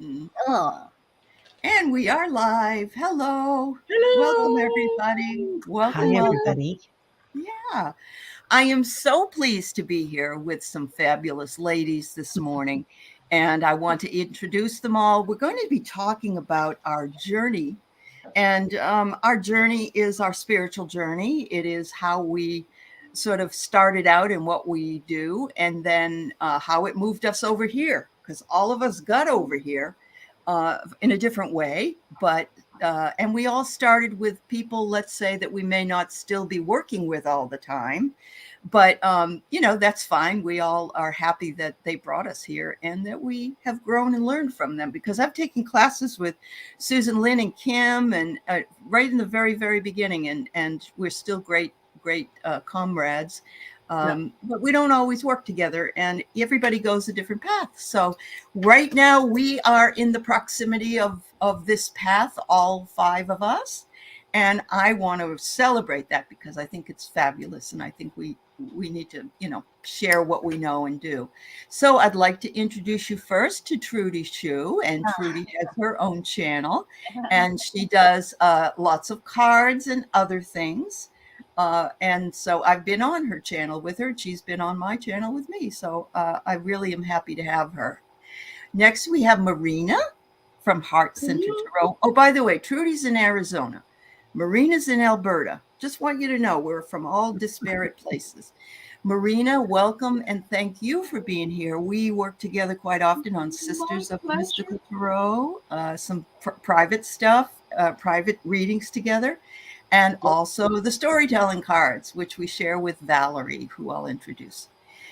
Oh, and we are live. Hello. Welcome, everybody. Hello. Welcome, Hi, welcome. everybody. Yeah. I am so pleased to be here with some fabulous ladies this morning. And I want to introduce them all. We're going to be talking about our journey. And our journey is our spiritual journey. It is how we sort of started out and what we do, and then how it moved us over here, because all of us got over here in a different way. But and we all started with people, let's say, that we may not still be working with all the time. But, that's fine. We all are happy that they brought us here and that we have grown and learned from them, because I've taken classes with Susan, Lynn, and Kim, and right in the very, very beginning. And we're still great comrades. But we don't always work together, and everybody goes a different path. So right now we are in the proximity of this path, all five of us. And I want to celebrate that because I think it's fabulous. And I think we need to, share what we know and do. So I'd like to introduce you first to Trudy Shu. And Trudy has her own channel, and she does lots of cards and other things. And so I've been on her channel with her. She's been on my channel with me. So I really am happy to have her. Next, we have Marina from Heart Center Tarot. Oh, by the way, Trudy's in Arizona. Marina's in Alberta. Just want you to know we're from all disparate places. Marina, welcome, and thank you for being here. We work together quite often on Sisters of Mystical Tarot, some private stuff, private readings together, and also the storytelling cards, which we share with Valerie, who I'll introduce.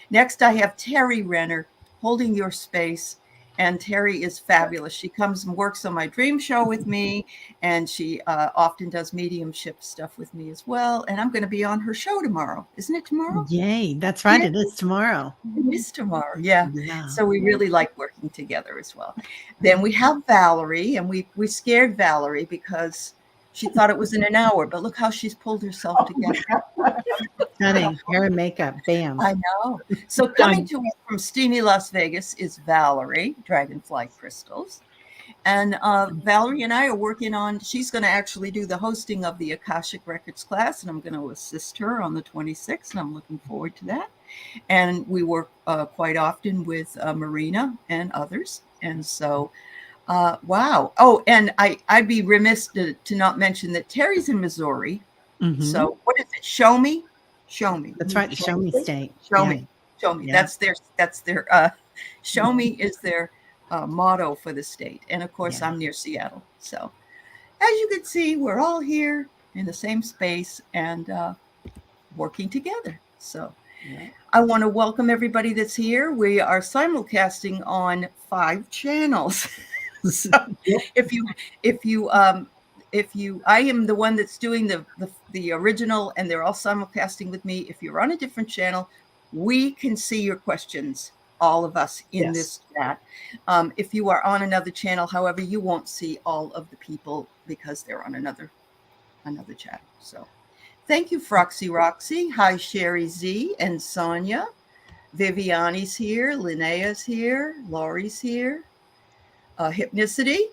Next, I have Teri Renner holding your space. And Teri is fabulous. She comes and works on my dream show with me, and she often does mediumship stuff with me as well. And I'm going to be on her show tomorrow. Isn't it tomorrow? Yay. That's right. Yeah. It is tomorrow. It is tomorrow. Yeah. So we really like working together as well. Then we have Valerie, and we scared Valerie because she thought it was in an hour, but look how she's pulled herself together. Stunning. Hair and makeup. Bam. I know. So coming to us from steamy Las Vegas is Valerie, Dragonfly Crystals. And Valerie and I are working on, she's going to actually do the hosting of the Akashic Records class, and I'm going to assist her on the 26th, and I'm looking forward to that. And we work quite often with Marina and others. And so, wow. Oh, and I'd be remiss to not mention that Teri's in Missouri. Mm-hmm. So what is it? Show me. That's right. Show me state. Show me. Yeah. That's their show me is their motto for the state. And of course, I'm near Seattle. So as you can see, we're all here in the same space and working together. So I want to welcome everybody that's here. We are simulcasting on 5 channels. So if you I am the one that's doing the original, and they're all simulcasting with me. If you're on a different channel, we can see your questions, all of us in this chat. If you are on another channel, however, you won't see all of the people because they're on another chat. So thank you, Froxy Roxy. Hi, Sherry Z and Sonia. Viviani's here. Linnea's here. Laurie's here. Hypnicity.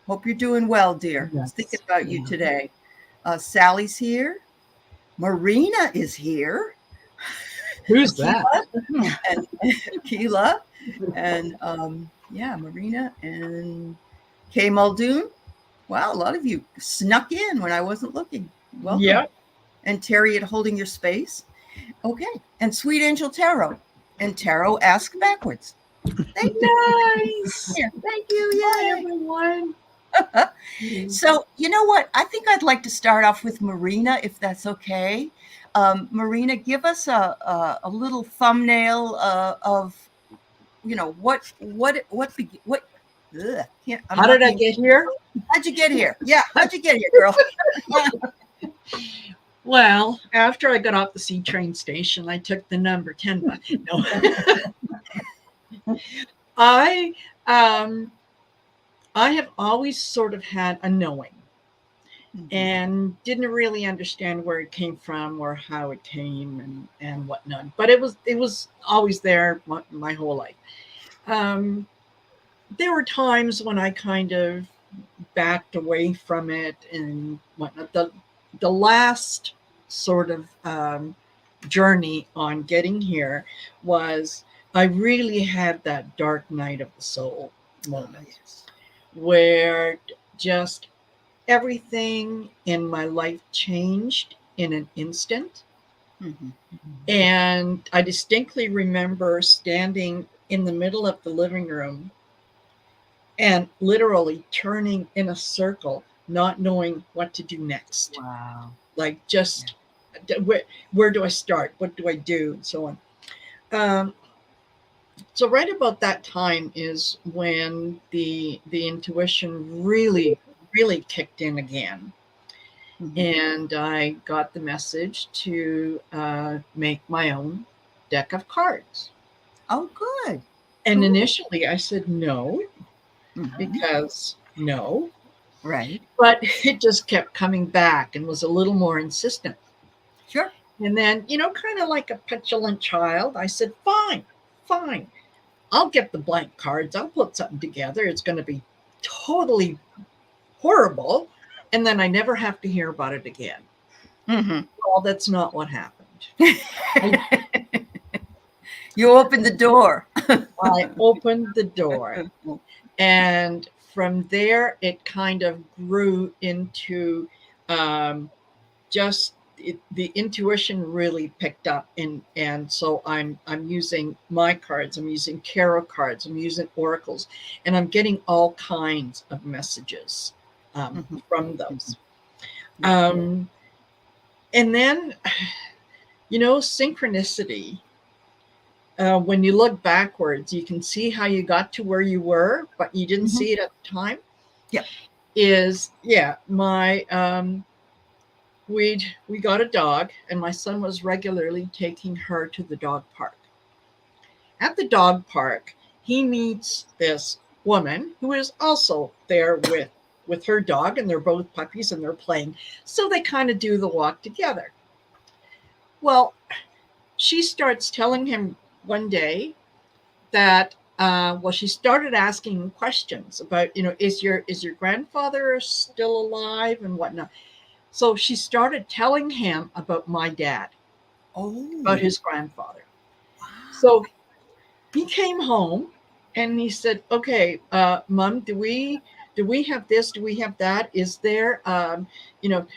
Hope you're doing well, dear. I was thinking about you today. Sally's here. Marina is here. Who's that? And Keela. And Marina and Kay Muldoon. Wow, a lot of you snuck in when I wasn't looking. Welcome. Yep. And Teri at Holding Your Space. Okay. And Sweet Angel Tarot. And Tarot Ask Backwards. Thank you. Nice. Yeah, thank you. Hi, everyone. So, you know what? I think I'd like to start off with Marina, if that's okay. Marina, give us a little thumbnail of, what. How did I get here? How'd you get here? Yeah, how'd you get here, girl? Well, after I got off the C train station, I took the number 10. No. I have always sort of had a knowing, and didn't really understand where it came from or how it came and whatnot. But it was always there my whole life. there were times when I kind of backed away from it and whatnot. The last sort of journey on getting here was I really had that dark night of the soul moment where just everything in my life changed in an instant. Mm-hmm. And I distinctly remember standing in the middle of the living room and literally turning in a circle, not knowing what to do next. Wow. Like just where do I start? What do I do? And so on. So right about that time is when the intuition really kicked in again. Mm-hmm. And I got the message to make my own deck of cards. Oh, good. And Cool. initially I said no, Mm-hmm. because no. Right. But it just kept coming back and was a little more insistent. Sure. And then, kind of like a petulant child, I said, fine. I'll get the blank cards. I'll put something together. It's going to be totally horrible. And then I never have to hear about it again. Mm-hmm. Well, that's not what happened. You opened the door. I opened the door. And from there, it kind of grew into just the intuition really picked up. And so I'm using my cards. I'm using tarot cards. I'm using oracles. And I'm getting all kinds of messages from those. And then, synchronicity. When you look backwards, you can see how you got to where you were, but you didn't see it at the time. Yeah. My we got a dog, and my son was regularly taking her to the dog park. At the dog park, he meets this woman who is also there with her dog, and they're both puppies and they're playing. So they kind of do the walk together. Well, she starts telling him one day that she started asking questions about, is your grandfather still alive and whatnot. So she started telling him about my dad, about his grandfather. Wow. So he came home and he said, okay, Mom, do we have this? Do we have that? Is there,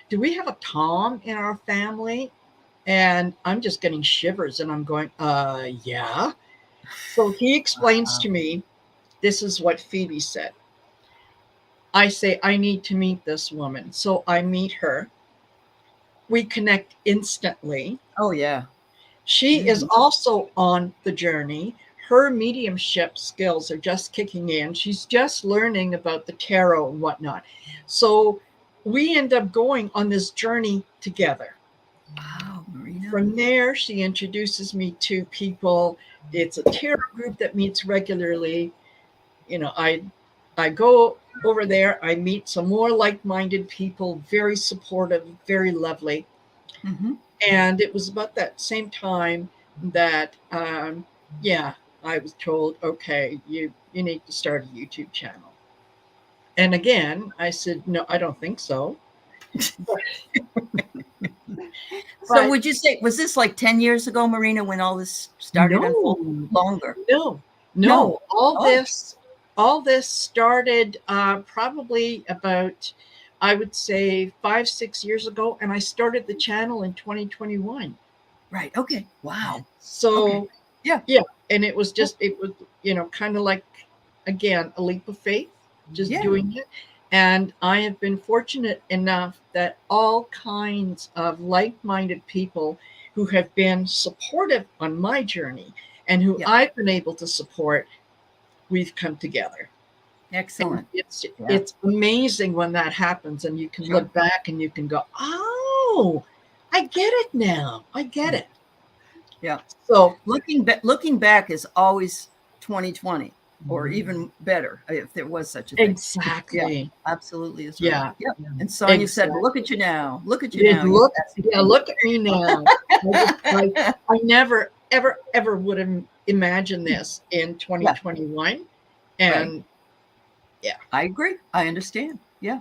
do we have a Tom in our family? And I'm just getting shivers and I'm going, yeah. So he explains to me, this is what Phoebe said. I say, I need to meet this woman. So I meet her. We connect instantly. Oh, yeah. She is also on the journey. Her mediumship skills are just kicking in. She's just learning about the tarot and whatnot. So we end up going on this journey together. Wow, Marina. From there, she introduces me to people. It's a tarot group that meets regularly. I go over there. I meet some more like-minded people, very supportive, very lovely. And it was about that same time that, I was told, okay, you need to start a YouTube channel. And again, I said, no, I don't think so. So would you say, was this like 10 years ago, Marina, when all this started? No, longer? No. All this started probably about, I would say 5-6 years ago. And I started the channel in 2021. Right. Okay. Wow. So yeah. And it was just, it was, kind of like, again, a leap of faith, just doing it. And I have been fortunate enough that all kinds of like-minded people who have been supportive on my journey and who I've been able to support, we've come together. Excellent. And it's amazing when that happens and you can look back and you can go, oh, I get it now. I get it. Yeah. So looking back is always 2020. Or even better, if there was such a thing. Exactly. Yeah, absolutely is right. Yeah. And Sonia said, look at you now. Look at you now. Look at me now. I never, ever would have imagined this in 2021. And Yeah. I agree. I understand. Yeah.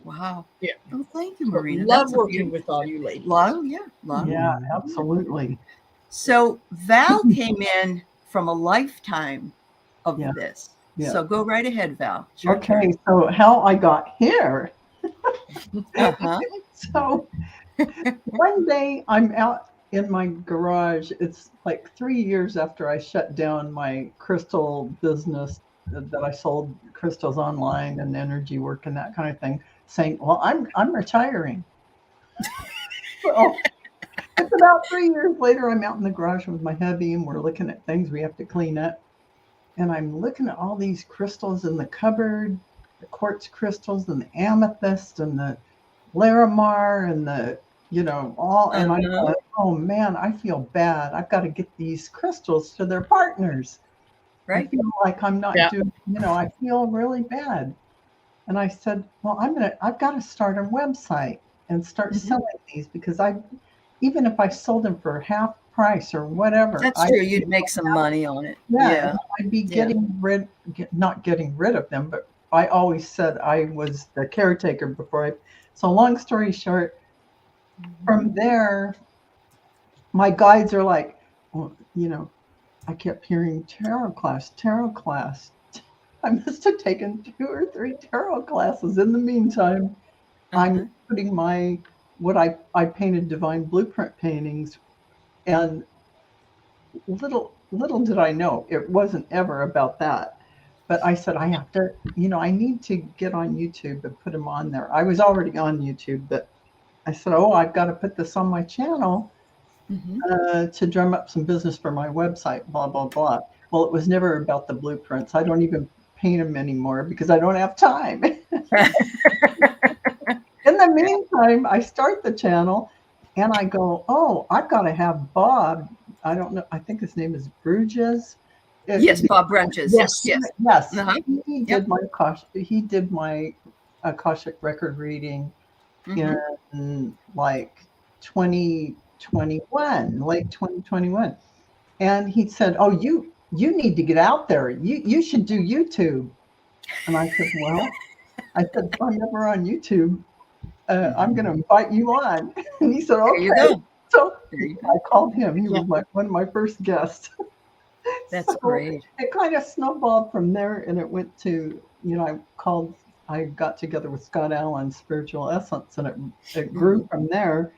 Wow. Yeah. Oh, thank you, So Marina. love That's a working beautiful, with all you ladies. yeah. Love. Yeah, absolutely. So Val came in from a lifetime of Yeah. this. Yeah. So go right ahead, Val. It's your Okay, turn. so how I got here. Uh-huh. So one day I'm out in my garage. It's like 3 years after I shut down my crystal business that I sold crystals online and energy work and that kind of thing, saying, "Well, I'm retiring." So it's about 3 years later. I'm out in the garage with my hubby, and we're looking at things we have to clean up. And I'm looking at all these crystals in the cupboard, the quartz crystals and the amethyst and the Larimar and the, all. And I'm Uh-huh. going, oh man, I feel bad. I've got to get these crystals to their partners. I Right. feel like I'm not Yeah. doing, I feel really bad. And I said, well, I've got to start a website and start Mhm. selling these because even if I sold them for half price or whatever, That's true. You'd make some money on it. yeah, Yeah. I'd be Yeah. not getting rid of them, but I always said I was the caretaker before so long story short, from there, my guides are like, well, I kept hearing tarot class, tarot class. I must have taken 2 or 3 tarot classes. In the meantime, Uh-huh. I'm putting what I painted divine blueprint paintings, and little did I know it wasn't ever about that. But I said I have to, I need to get on YouTube and put them on there. I was already on YouTube, but I said, oh, I've got to put this on my channel Mhm. to drum up some business for my website. Blah blah blah. Well, it was never about the blueprints. I don't even paint them anymore because I don't have time. In the meantime, I start the channel and I go, oh, I've got to have Bob. I don't know. I think his name is Bruges. Yes, Bob Brunches. Yes. Yes. Yes, Uh-huh. he Yep. did my Akashic record reading Mhm. in like 2021, late 2021. And he said, oh, you need to get out there. You should do YouTube. And I said, well, if I'm ever on YouTube, I'm going to invite you on. And he said, There you okay. go. So There you I go. called him. He Yeah. was like one of my first guests. That's So great. it kind of snowballed from there, and it went to, I got together with Scott Allen, Spiritual Essence, and it grew Mhm. from there.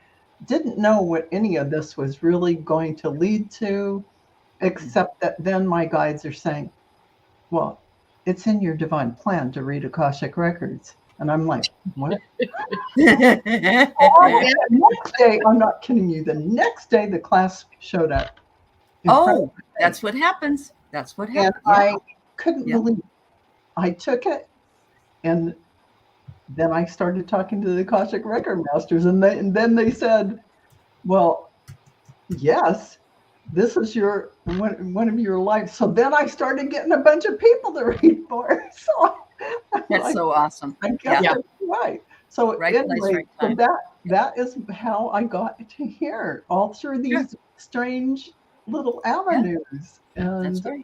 Didn't know what any of this was really going to lead to, except that then my guides are saying, well, it's in your divine plan to read Akashic Records. And I'm like, what? The next day, I'm not kidding you, the next day the class showed up. in front of Oh, me. that's what happens. That's what And happens. Yeah. I couldn't Yeah. believe it. I took it, and then I started talking to the Akashic Record Masters, and then they said, well, yes, this is one of your lives. So then I started getting a bunch of people to read for. So I'm That's like, so awesome. I guess Yeah. that's right. So Right place, anyway, right so time. that is how I got to here, all through Sure. these strange little avenues. That's And right.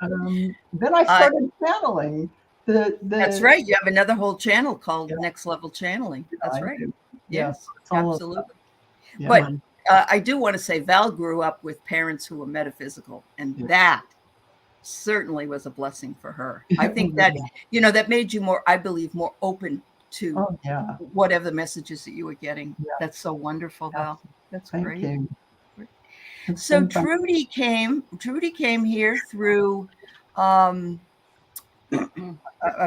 then I started channeling That's right. You have another whole channel called Yeah. Next Level Channeling. That's I right. do. Yes, it's all of absolutely. yeah. But I do want to say Val grew up with parents who were metaphysical, and Yeah. that certainly was a blessing for her. I think that, that made you more, I believe, more open to Oh yeah. whatever messages that you were getting. Yeah. That's so wonderful, Val. That's Thank great. you. It's So been fun. Trudy came here through a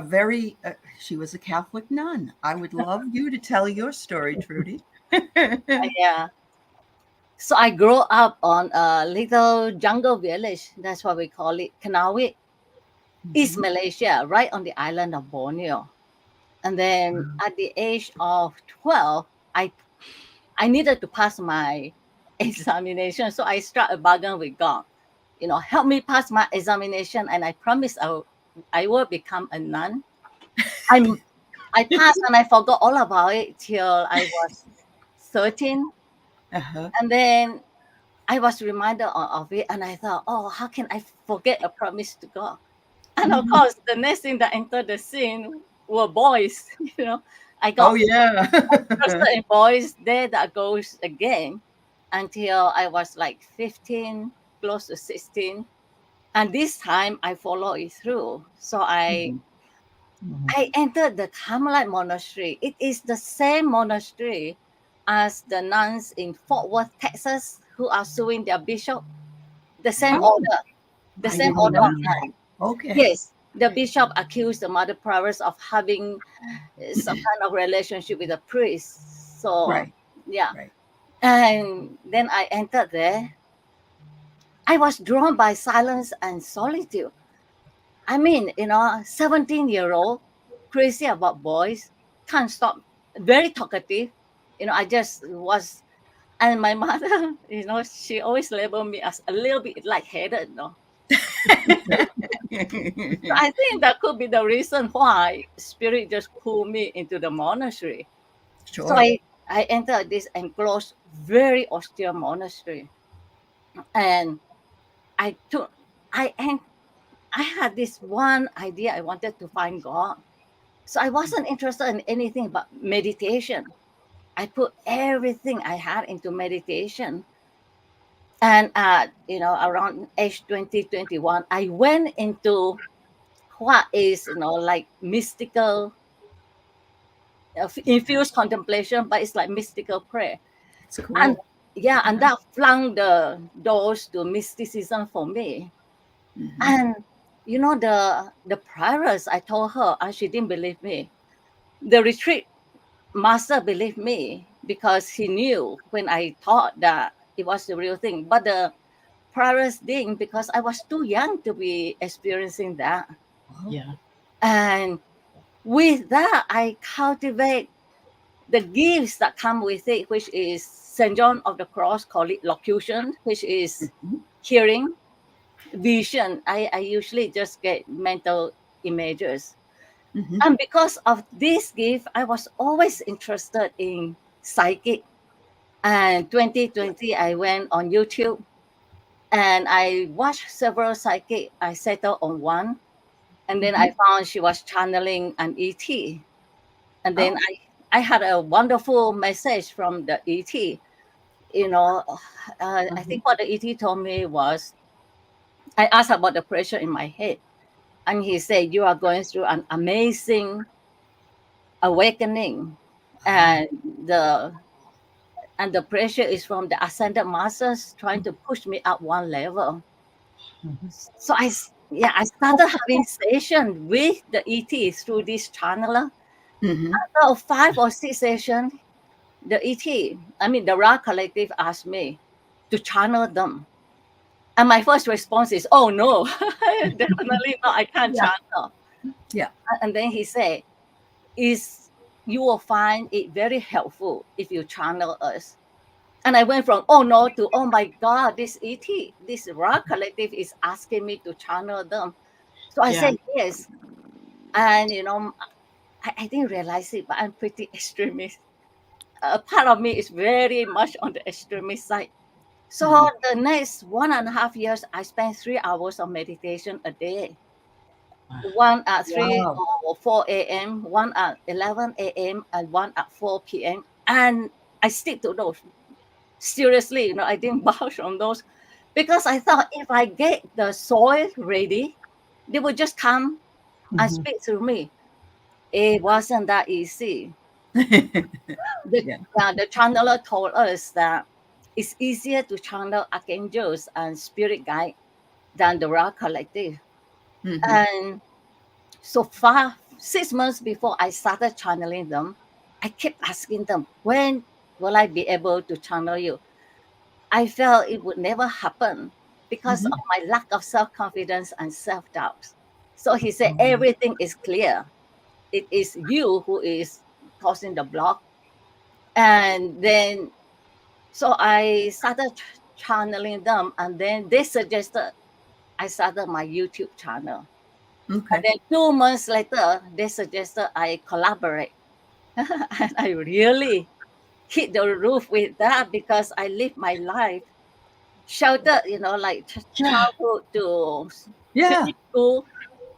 very she was a Catholic nun. I would love you to tell your story, Trudy. Yeah. So I grew up on a little jungle village. That's what we call it, Kanawi, East Malaysia, right on the island of Borneo. And then at the age of 12, I needed to pass my examination. So I struck a bargain with God. Help me pass my examination, and I promised I will become a nun. I passed and I forgot all about it till I was 13. Uh-huh. And then I was reminded of it, and I thought, oh, how can I forget a promise to God? And of course, the next thing that entered the scene were boys. I Oh, got yeah. interested in boys. There that goes again until I was like 15, close to 16. And this time I followed it through. So I Mhm. I entered the Carmelite monastery. It is the same monastery as the nuns in Fort Worth, Texas, who are suing their bishop. The same Oh, order. The I same didn't order know of that. nuns. Okay. Yes, the bishop accused the mother prioress of having some kind of relationship with a priest. So, Right. yeah. Right. And then I entered there. I was drawn by silence and solitude. I mean, 17-year-old, crazy about boys, can't stop, very talkative. I just was, and my mother, she always labeled me as a little bit lightheaded. So I think that could be the reason why spirit just pulled me into the monastery. So Sure. I entered this enclosed, very austere monastery, and I took, I en- I had this one idea. I wanted to find God. So I wasn't interested in anything but meditation. I put everything I had into meditation. And around age 20, 21, I went into what is, like mystical, infused contemplation, but it's like mystical prayer. It's And cool. yeah, and Yeah. that flung the doors to mysticism for me. Mhm. And the prioress, I told her, and she didn't believe me. The retreat master believed me because he knew when I thought that it was the real thing. But the prioress didn't, because I was too young to be experiencing that. Wow. Yeah. And with that, I cultivate the gifts that come with it, which is St. John of the Cross, call it locution, which is Mhm. hearing, vision. I usually just get mental images. Mhm. And because of this gift, I was always interested in psychic. And 2020, I went on YouTube and I watched several psychic. I settled on one. And then I Mhm. found she was channeling an ET. And then Oh. I had a wonderful message from the ET. You know, I Mhm. think what the ET told me was, I asked about the pressure in my head. And he said, you are going through an amazing awakening. Wow. And the the pressure is from the ascended masters trying to push me up one level. Mhm. So I started having session with the ET through this channeler. Mhm. After 5 or 6 sessions, the ET, I mean the Ra collective, asked me to channel them. And my first response is, oh no, definitely not, I can't Yeah. channel. Yeah. And then he said, is you will find it very helpful if you channel us. And I went from oh no to oh my God, this ET, this Ra collective is asking me to channel them. So I Yeah. said yes. And I didn't realize it, but I'm pretty extremist. A part of me is very much on the extremist side. So Mhm. the next 1.5 years, I spent 3 hours of meditation a day. One at 3 Wow. or 4 a.m., one at 11 a.m., and one at 4 p.m. And I stick to those. Seriously, I didn't budge from those because I thought if I get the soil ready, they would just come and Mhm. speak through me. It wasn't that easy. The, Yeah. the channeler told us that it's easier to channel archangels and spirit guide than the Ra collective. Mhm. And so far, 6 months before I started channeling them, I kept asking them, when will I be able to channel you? I felt it would never happen because Mhm. of my lack of self confidence and self doubt. So he said, Mhm. everything is clear. It is you who is causing the block. And then, so I started channeling them, and then they suggested I started my YouTube channel. And Okay. then 2 months later, they suggested I collaborate. And I really hit the roof with that because I live my life sheltered, like Yeah. childhood to Yeah. finish school,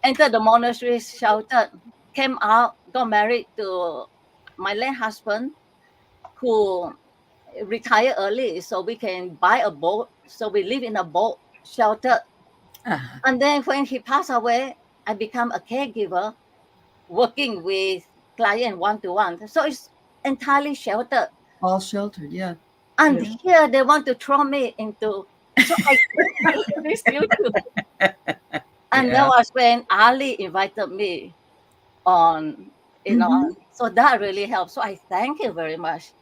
entered the monastery, sheltered, came out, got married to my late husband, who retired early, so we can buy a boat. So we live in a boat shelter. Uh-huh. And then when he passed away, I become a caregiver, working with client one-to-one. So it's entirely sheltered. All sheltered, yeah. And Yeah. here they want to throw me into, so I go to this YouTube. And that Yeah. was when Ali invited me on, Mhm. so that really helped. So I thank you very much,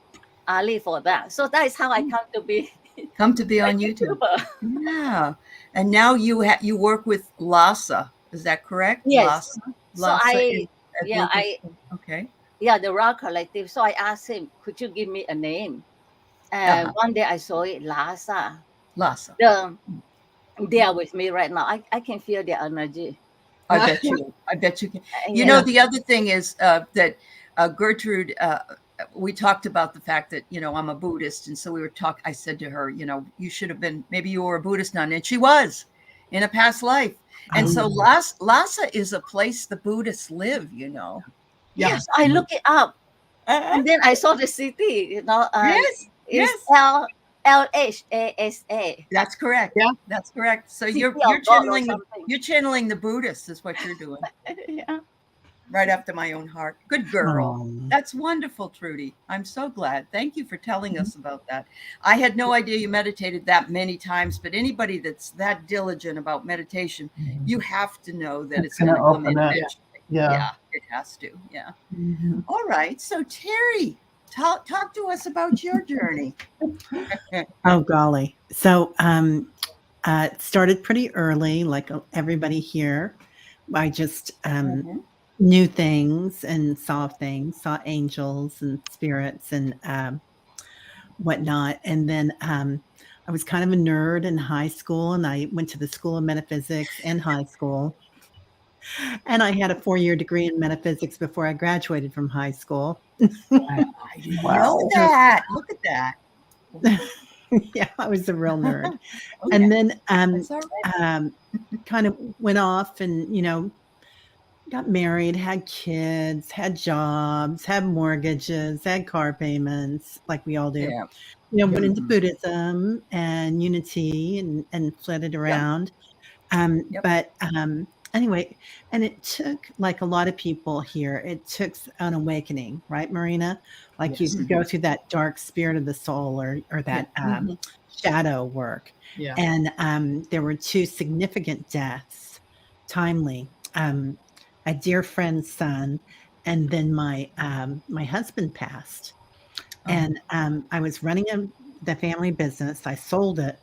Ali, for that. So that is how I come to be Come to be a on YouTube. YouTuber. Yeah. And now you work with Lhasa. Is that correct? Yes. Lhasa. So Lhasa at yeah, Lucas. Okay. the Raw Collective. So I asked him, could you give me a name? And Uh-huh. one day I saw it, Lhasa. Lhasa. They are with me right now. I can feel their energy. I bet you. I bet you can. You Yeah. know, the other thing is that Gertrude, we talked about the fact that, I'm a Buddhist. And so we were talking, I said to her, you should have been, maybe you were a Buddhist nun. And she was in a past life. And so Lhasa is a place the Buddhists live, Yeah. Yes, I look it up. Uh-huh. And then I saw the city, Yes. it's Yes. LHASA. That's correct. Yeah. That's correct. So City you're of God or channeling something. you're channeling the Buddhists is what you're doing. Yeah. Right after my own heart. Good girl. Oh. That's wonderful, Trudy. I'm so glad. Thank you for telling us about that. I had no idea you meditated that many times, but anybody that's that diligent about meditation, you have to know that it's going to come in open it. eventually. Yeah. Yeah, it has to. Yeah. Mhm. All right. So Teri, talk to us about your journey. Oh, golly. So it started pretty early, like everybody here. I just Mhm. knew things and saw angels and spirits and whatnot. And then I was kind of a nerd in high school, and I went to the School of Metaphysics in high school. And I had a 4-year degree in metaphysics before I graduated from high school. I didn't know that. Look at that. Yeah, I was a real nerd. Oh, And yeah. then That's all right. kind of went off and, got married, had kids, had jobs, had mortgages, had car payments, like we all do. Yeah. Went into Mhm. Buddhism and unity and flitted around. Yep. But anyway, and it took, like a lot of people here, it took an awakening, right, Marina? Like Yes. you go through that dark spirit of the soul or that Mhm. shadow work. Yeah. And there were 2 significant deaths, timely. A dear friend's son, and then my husband passed. Oh. And I was running the family business. I sold it.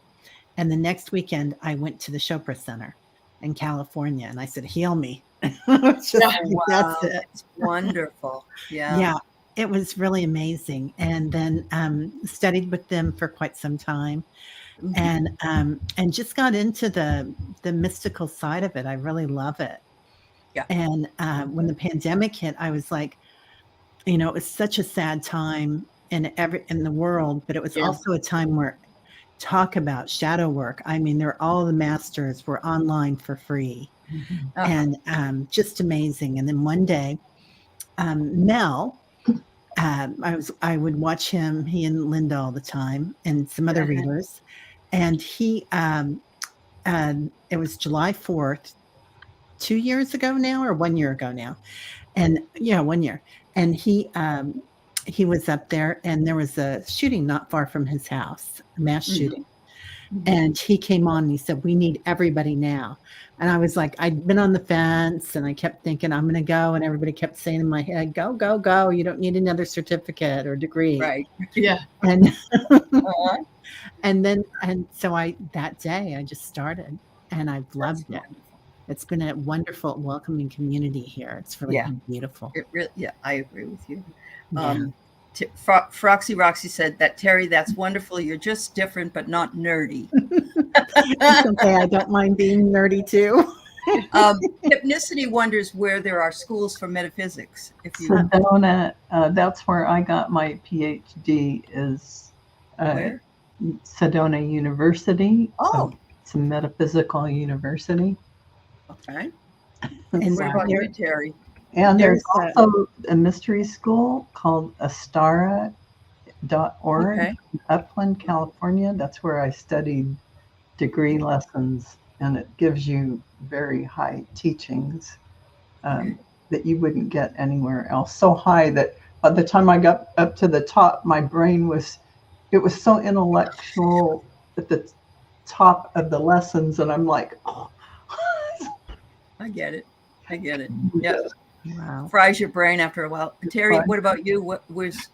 And the next weekend, I went to the Chopra Center in California, and I said, "Heal me." It's just, Oh, wow. that's it. It's wonderful. Yeah. Yeah, it was really amazing. And then studied with them for quite some time, Mhm. and just got into the mystical side of it. I really love it. Yeah. And when the pandemic hit, I was like, it was such a sad time in the world, but it was Yeah. also a time where talk about shadow work. I mean, all the masters were online for free, Uh-huh. and just amazing. And then one day, Mel, I would watch he and Linda all the time, and some other readers, and it was July 4th, 2 years ago now, or 1 year ago now, and 1 year, and he was up there, and there was a shooting not far from his house, a mass shooting. And he came on and he said, "We need everybody now." And I was like, I'd been on the fence and I kept thinking, I'm going to go. And everybody kept saying in my head, "Go, go, go. You don't need another certificate or degree." Right. Yeah. And, Uh-huh. and so that day I just started, and I've loved it. Wonderful. It's been a wonderful, welcoming community here. It's really been beautiful. It really, I agree with you. Yeah. Froxy Roxy said that, Teri, that's wonderful. You're just different, but not nerdy. It's okay. I don't mind being nerdy too. Hypnicity wonders where there are schools for metaphysics. If you Sedona, that's where I got my PhD, is where? Sedona University. Oh, it's a metaphysical university. okay. And What about you, Teri? And there's There's also a mystery school called Astara.org Okay. in Upland, California. That's where I studied degree lessons, and it gives you very high teachings that you wouldn't get anywhere else. So high that by the time I got up to the top, my brain was, it was so intellectual at the top of the lessons, and I'm like, oh. I get it. I get it. Yeah. wow. Fries your brain after a while. Teri, what about you? What was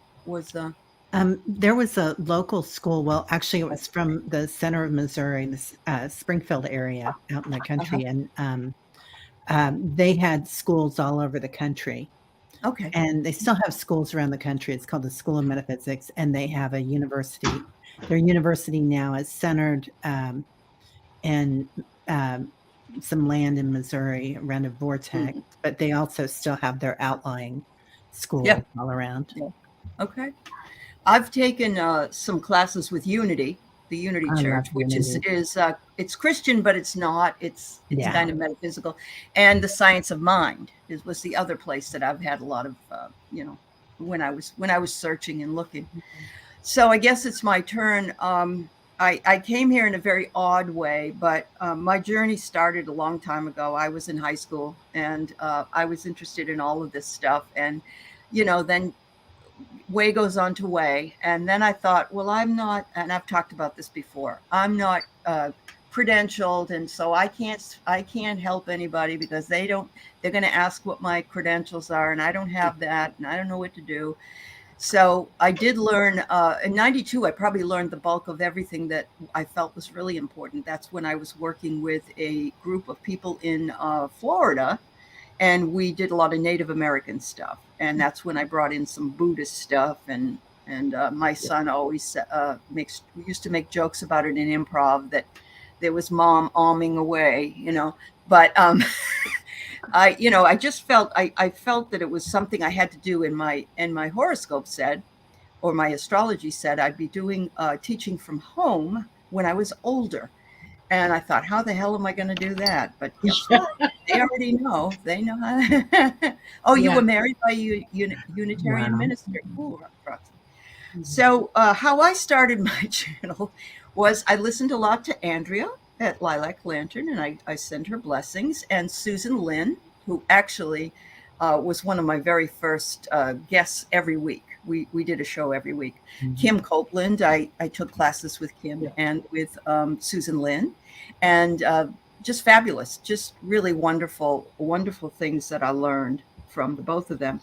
There was a local school. Well, actually, it was from the center of Missouri, this Springfield area out in the country, and they had schools all over the country, okay. and they still have schools around the country. It's called the School of Metaphysics, and they have a university. Their university now is centered in some land in Missouri around a vortex, but they also still have their outlying schools Yeah. all around. Yeah. Okay. I've taken some classes with Unity, the Unity I Church, love which Unity. is it's Christian, but it's not. It's Yeah. kind of metaphysical, and the Science of Mind was the other place that I've had a lot of when I was searching and looking. So I guess it's my turn. I came here in a very odd way, but my journey started a long time ago. I was in high school, and I was interested in all of this stuff, and then way goes on to way. And then I thought, well, I'm not, and I've talked about this before, I'm not credentialed. And so I can't help anybody because they're going to ask what my credentials are. And I don't have that. And I don't know what to do. So I did learn in 92, I probably learned the bulk of everything that I felt was really important. That's when I was working with a group of people in Florida, and we did a lot of Native American stuff. And that's when I brought in some Buddhist stuff. And my son always used to make jokes about it in improv that there was mom alming away, but I just felt, I felt that it was something I had to do. In my horoscope said, or my astrology said, I'd be doing teaching from home when I was older. And I thought, how the hell am I going to do that? But guess what? They already know. They know how to. Oh, you were married by a Unitarian minister. Ooh, so how I started my channel was I listened a lot to Andrea at Lilac Lantern, and I sent her blessings, and Susan Lynn, who actually was one of my very first guests every week. We did a show every week. Kim Copeland, I took classes with Kim and with Susan Lynn, and just fabulous, just really wonderful things that I learned from the both of them.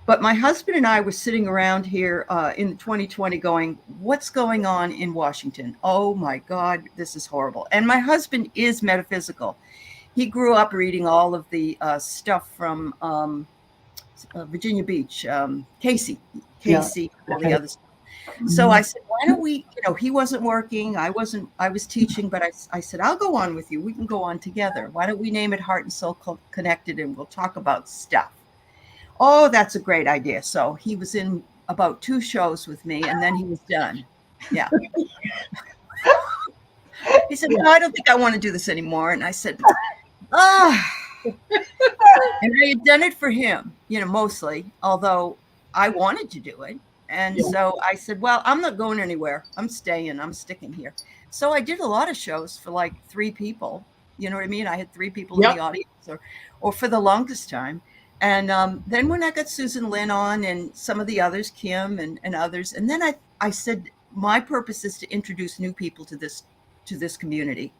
But my husband and I were sitting around here in 2020 going, what's going on in Washington? Oh my God, this is horrible. And my husband is metaphysical. He grew up reading all of the stuff from Virginia Beach, Casey, all the other stuff. So I said, why don't we, he wasn't working. I was teaching, but I said, I'll go on with you. We can go on together. Why don't we name it Heart and Soul Connected, and we'll talk about stuff. Oh, that's a great idea. So he was in about 2 shows with me, and then he was done. Yeah. He said, no, I don't think I want to do this anymore. And I said, and I had done it for him, mostly, although I wanted to do it. And so I said, well, I'm not going anywhere. I'm staying. I'm sticking here. So I did a lot of shows for like 3 people. You know what I mean? I had 3 people in the audience, or for the longest time. And then when I got Susan Lynn on and some of the others, Kim and others, and then I said, my purpose is to introduce new people to this community.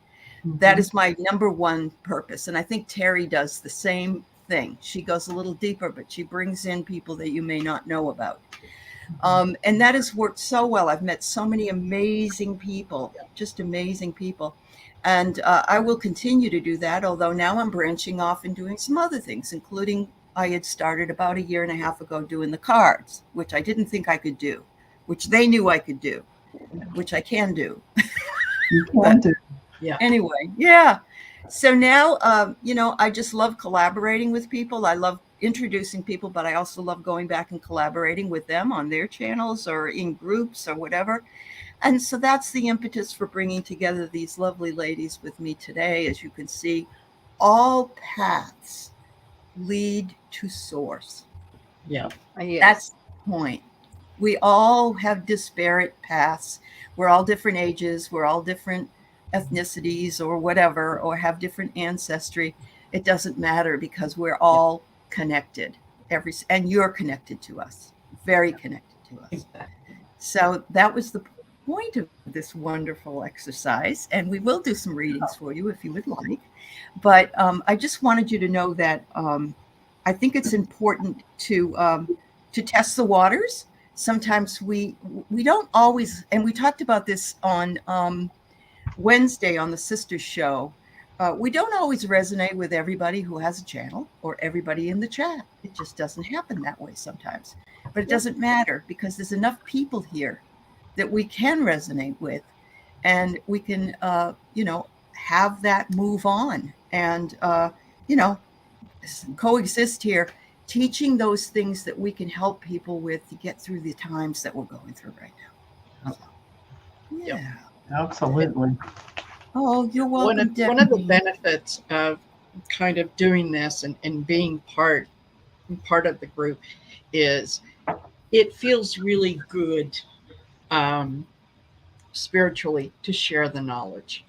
That is my number one purpose. And I think Teri does the same thing. She goes a little deeper, but she brings in people that you may not know about. And that has worked so well. I've met so many amazing people, just amazing people. And I will continue to do that, although now I'm branching off and doing some other things, including I had started about 1.5 years ago doing the cards, which I didn't think I could do, which they knew I could do, which I can do. You can do. Yeah. Anyway, yeah. So now, I just love collaborating with people. I love introducing people, but I also love going back and collaborating with them on their channels or in groups or whatever. And so that's the impetus for bringing together these lovely ladies with me today. As you can see, all paths lead to source. Yeah. Yes. That's the point. We all have disparate paths. We're all different ages. We're all different ethnicities or whatever, or have different ancestry. It doesn't matter because we're all connected. And you're connected to us, very connected to us. Exactly. So that was the point of this wonderful exercise. And we will do some readings for you if you would like. But I just wanted you to know that I think it's important to test the waters. Sometimes we don't always, and we talked about this on Wednesday on the Sisters Show. We don't always resonate with everybody who has a channel or everybody in the chat. It just doesn't happen that way sometimes. But it doesn't matter because there's enough people here that we can resonate with, and we can, have that move on and, coexist here, teaching those things that we can help people with to get through the times that we're going through right now. So, yeah. Yep. Absolutely. Oh, you're welcome. One of the benefits of kind of doing this and being part of the group is it feels really good spiritually to share the knowledge,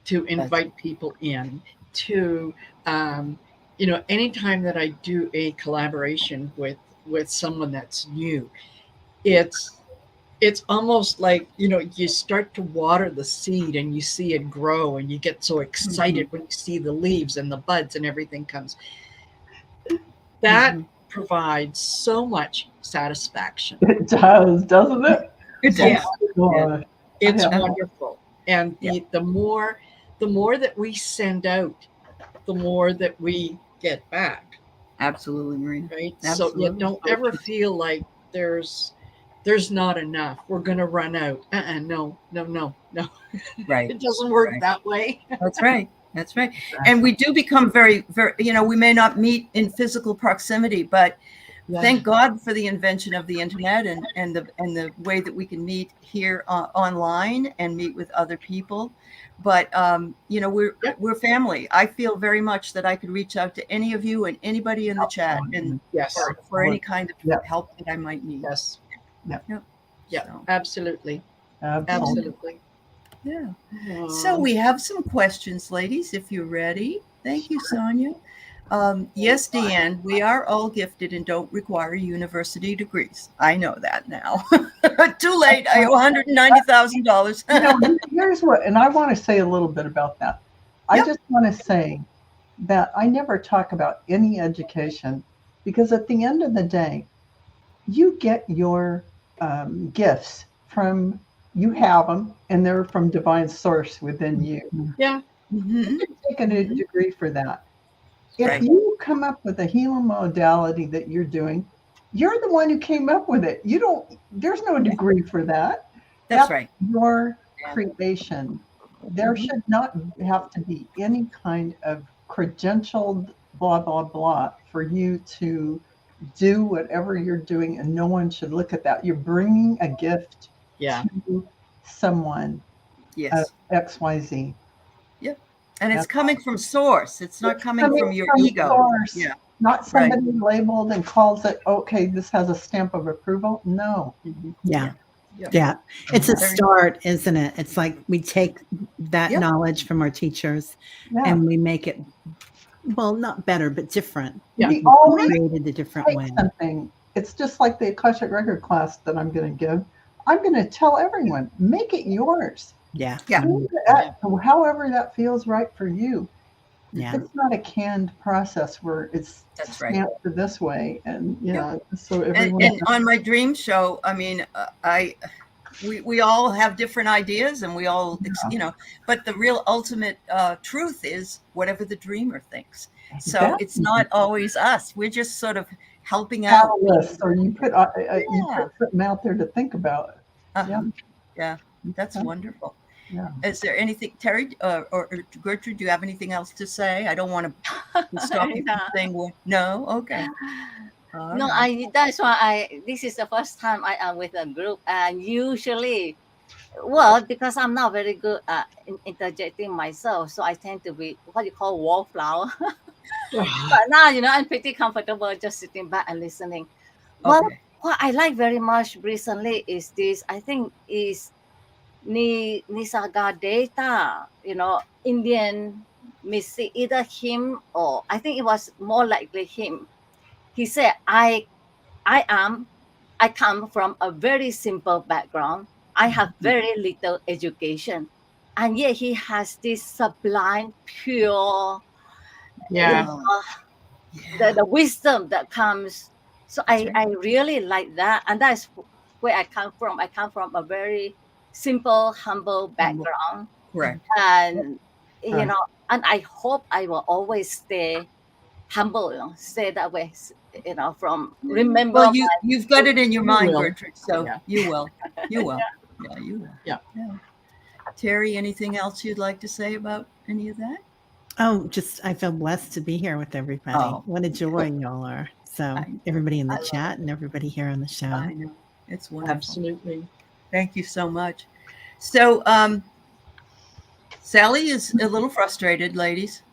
to invite people in, to anytime that I do a collaboration with someone that's new, it's almost like you start to water the seed and you see it grow and you get so excited when you see the leaves and the buds and everything comes. That provides so much satisfaction. It does, doesn't it? It Yeah. Oh, It's Yeah. wonderful. And the more that we send out, the more that we get back. Absolutely, Marina. Right. Absolutely. So you don't ever feel like there's not enough. We're gonna run out. No. Right. It doesn't work Right. that way. That's right. That's right. And we do become very, very, we may not meet in physical proximity, but thank God for the invention of the internet and the way that we can meet here online and meet with other people. But we're family. I feel very much that I could reach out to any of you and anybody in the chat and Yes. for any kind of help that I might need. Yes. Yep. Yeah. So, Absolutely. Absolutely. yeah. So we have some questions, ladies, if you're ready. Thank you, Sonia. Yes, Deanne, we are all gifted and don't require university degrees. I know that now. Too late. I owe $190,000. Here's what, and I want to say a little bit about that. I just want to say that I never talk about any education because at the end of the day, you get your gifts from, you have them, and they're from divine source within you. Yeah. Mhm. You're taking a degree for that. If Right. you come up with a healing modality that you're doing, you're the one who came up with it. There's no degree for that. That's right. Your creation. There should not have to be any kind of credentialed blah, blah, blah for you to do whatever you're doing, and no one should look at that. You're bringing a gift to someone Yes. of XYZ. Yep. And it's coming from source. It's not coming from your from ego. source, Yeah. not somebody labeled and calls it, okay, this has a stamp of approval. No. Yeah. It's a start, isn't it? It's like we take that knowledge from our teachers and we make it, well, not better, but different. We always created a different way. Something. It's just like the Akashic Record class that I'm going to give. I'm going to tell everyone, make it yours. Yeah. However that feels right for you. Yeah. It's not a canned process where it's stamped this way, and so everyone. And on my dream show, I mean, we all have different ideas, and we all, but the real ultimate truth is whatever the dreamer thinks. So it's not always us. We're just sort of helping out. Or you put something out there to think about. Yeah, that's wonderful. Yeah. Is there anything, Teri or Gertrude, do you have anything else to say? I don't want to stop you from saying no. Okay. No, that's why this is the first time I am with a group, and usually, because I'm not very good at interjecting myself, so I tend to be what you call wallflower. But now, I'm pretty comfortable just sitting back and listening. Well, Okay. what I like very much recently is this, I think is Nisaga Data, Indian mystic, either him or I think it was more likely him. He said, I am I come from a very simple background. I have very little education. And yet he has this sublime, pure, you Yeah. know, Yeah. the wisdom that comes. So That's I right. really like that. And that's where I come from. I come from a very simple, humble Humble. background. Correct. And, Right. and I hope I will always stay humble, stay that way, from remember Well, my you've got it in your You mind, will. Gertrude. So Yeah. you will. You will. Yeah, you will. Yeah. Yeah. Teri, anything else you'd like to say about any of that? Oh, just I feel blessed to be here with everybody. Oh, What a joy y'all are. So I, everybody in I the love chat and everybody here on the show. I know. It's wonderful. Absolutely. Thank you so much. So, Sally is a little frustrated, ladies.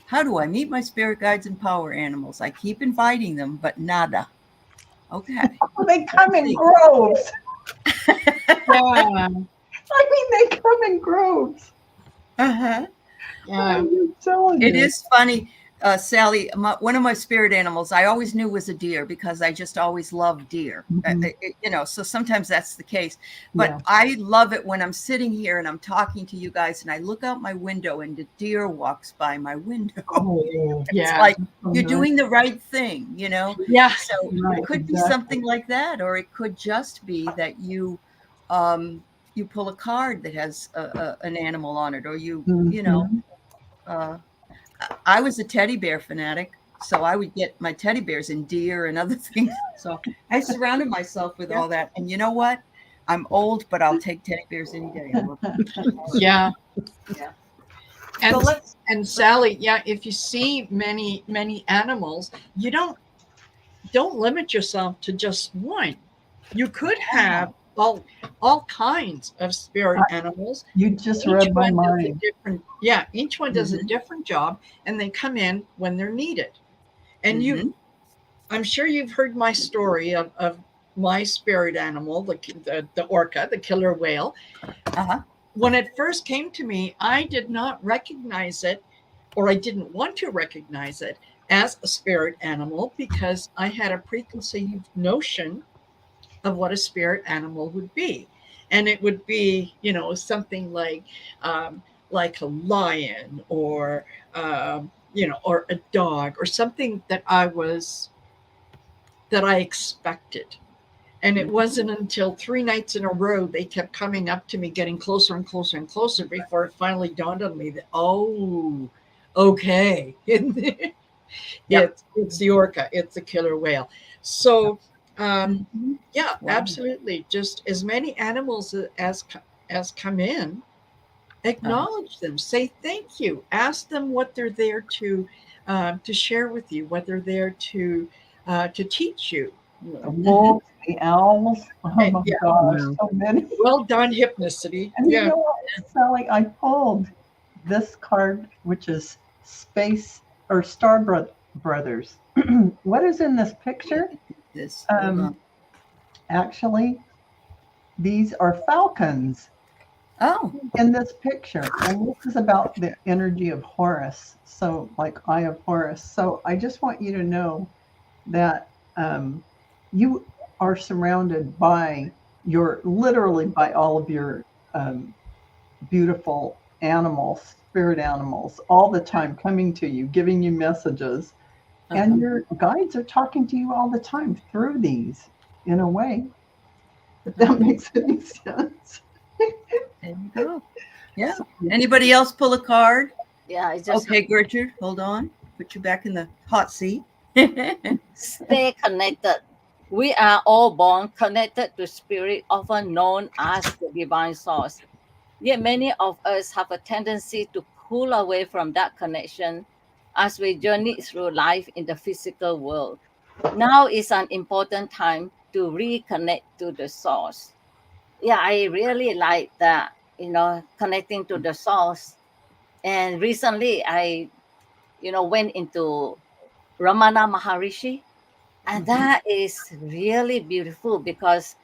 How do I meet my spirit guides and power animals? I keep inviting them, but nada. Okay. They come Let's in see. groves. Yeah. I mean, they come in groves. Uh-huh. Yeah. I'm telling It you. is funny, Sally. One of my spirit animals I always knew was a deer because I just always loved deer. So sometimes that's the case. But Yeah. I love it when I'm sitting here and I'm talking to you guys and I look out my window and the deer walks by my window. Oh, It's Yeah. like so you're nice. doing the right thing, Yeah. So Right, it could be exactly. something like that, or it could just be that you pull a card that has an animal on it, or Mhm. uh, I was a teddy bear fanatic, so I would get my teddy bears in deer and other things. So I surrounded myself with all that. And you know what? I'm old, but I'll take teddy bears any day. I love them. Yeah. Yeah. And So let's and Sally, yeah, if you see many animals, you don't limit yourself to just one. You could have all kinds of spirit animals. You just Each read my one does a mind. different, yeah, each one does a Mhm. different job, and they come in when they're needed. And Mhm. I'm sure you've heard my story of my spirit animal, the orca, the killer whale. Uh-huh. When it first came to me, I did not recognize it, or I didn't want to recognize it as a spirit animal because I had a preconceived notion of what a spirit animal would be. And it would be, something like a lion or a dog or something that I expected. And it wasn't until 3 nights in a row they kept coming up to me, getting closer and closer and closer before it finally dawned on me that, oh, okay. Yep. It's the orca, it's the killer whale. So, Mhm. yeah, Wow. absolutely. Just as many animals as come in, acknowledge them, say thank you, ask them what they're there to share with you, what they're there to teach you. The wolves, the owls. Oh my Yeah, gosh, Wow. so many. well done, hypnicity. And you Yeah, know what, Sally? I pulled this card, which is Space or Brothers. What is in this picture? This. Hold on. Actually, these are falcons Oh. in this picture. And this is about the energy of Horus. So, like Eye of Horus. So, I just want you to know that you are surrounded by literally by all of your beautiful animals, spirit animals, all the time coming to you, giving you messages. And Uh-huh. your guides are talking to you all the time through these in a way. If that makes any sense. There you go. Yeah. So, Anybody else pull a card? yeah, it's just Okay, Gertrude, hold on. Put you back in the hot seat. stay connected. We are all born connected to spirit, often known as the divine source. Yet many of us have a tendency to pull away from that connection as we journey through life in the physical world. Now is an important time to reconnect to the source. Yeah, I really like that, connecting to the source. And recently went into Ramana Maharishi. And that is really beautiful because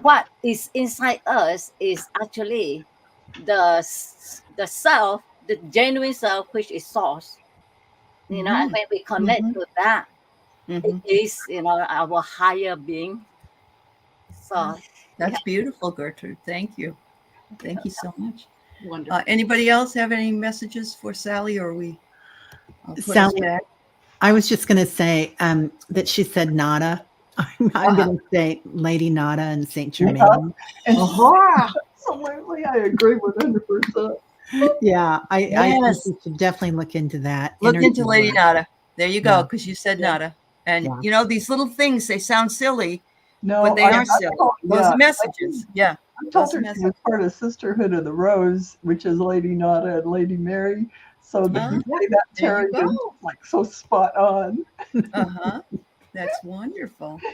what is inside us is actually the self, the genuine self, which is source. And when we connect to that, it is, our higher being. So That's beautiful, Gertrude. Thank you. Thank you so much. Wonderful. Anybody else have any messages for Sally, or we put us Sally, back? I was just going to say that she said nada. I'm going to say Lady Nada and Saint Germain. And Uh-huh. absolutely, I agree 100%. Yeah, I think Yes. you should definitely look into that. Look into energy Lady work. Nada. There you go, Yeah. because you said Yeah. Nada. And Yeah. these little things, they sound silly, No, but they are silly. Those are messages. Yeah. I told Those her are she was messages. part of Sisterhood of the Rose, which is Lady Nada and Lady Mary. So that you say that, There you Teri, is go. like so spot on. That's wonderful. Yeah.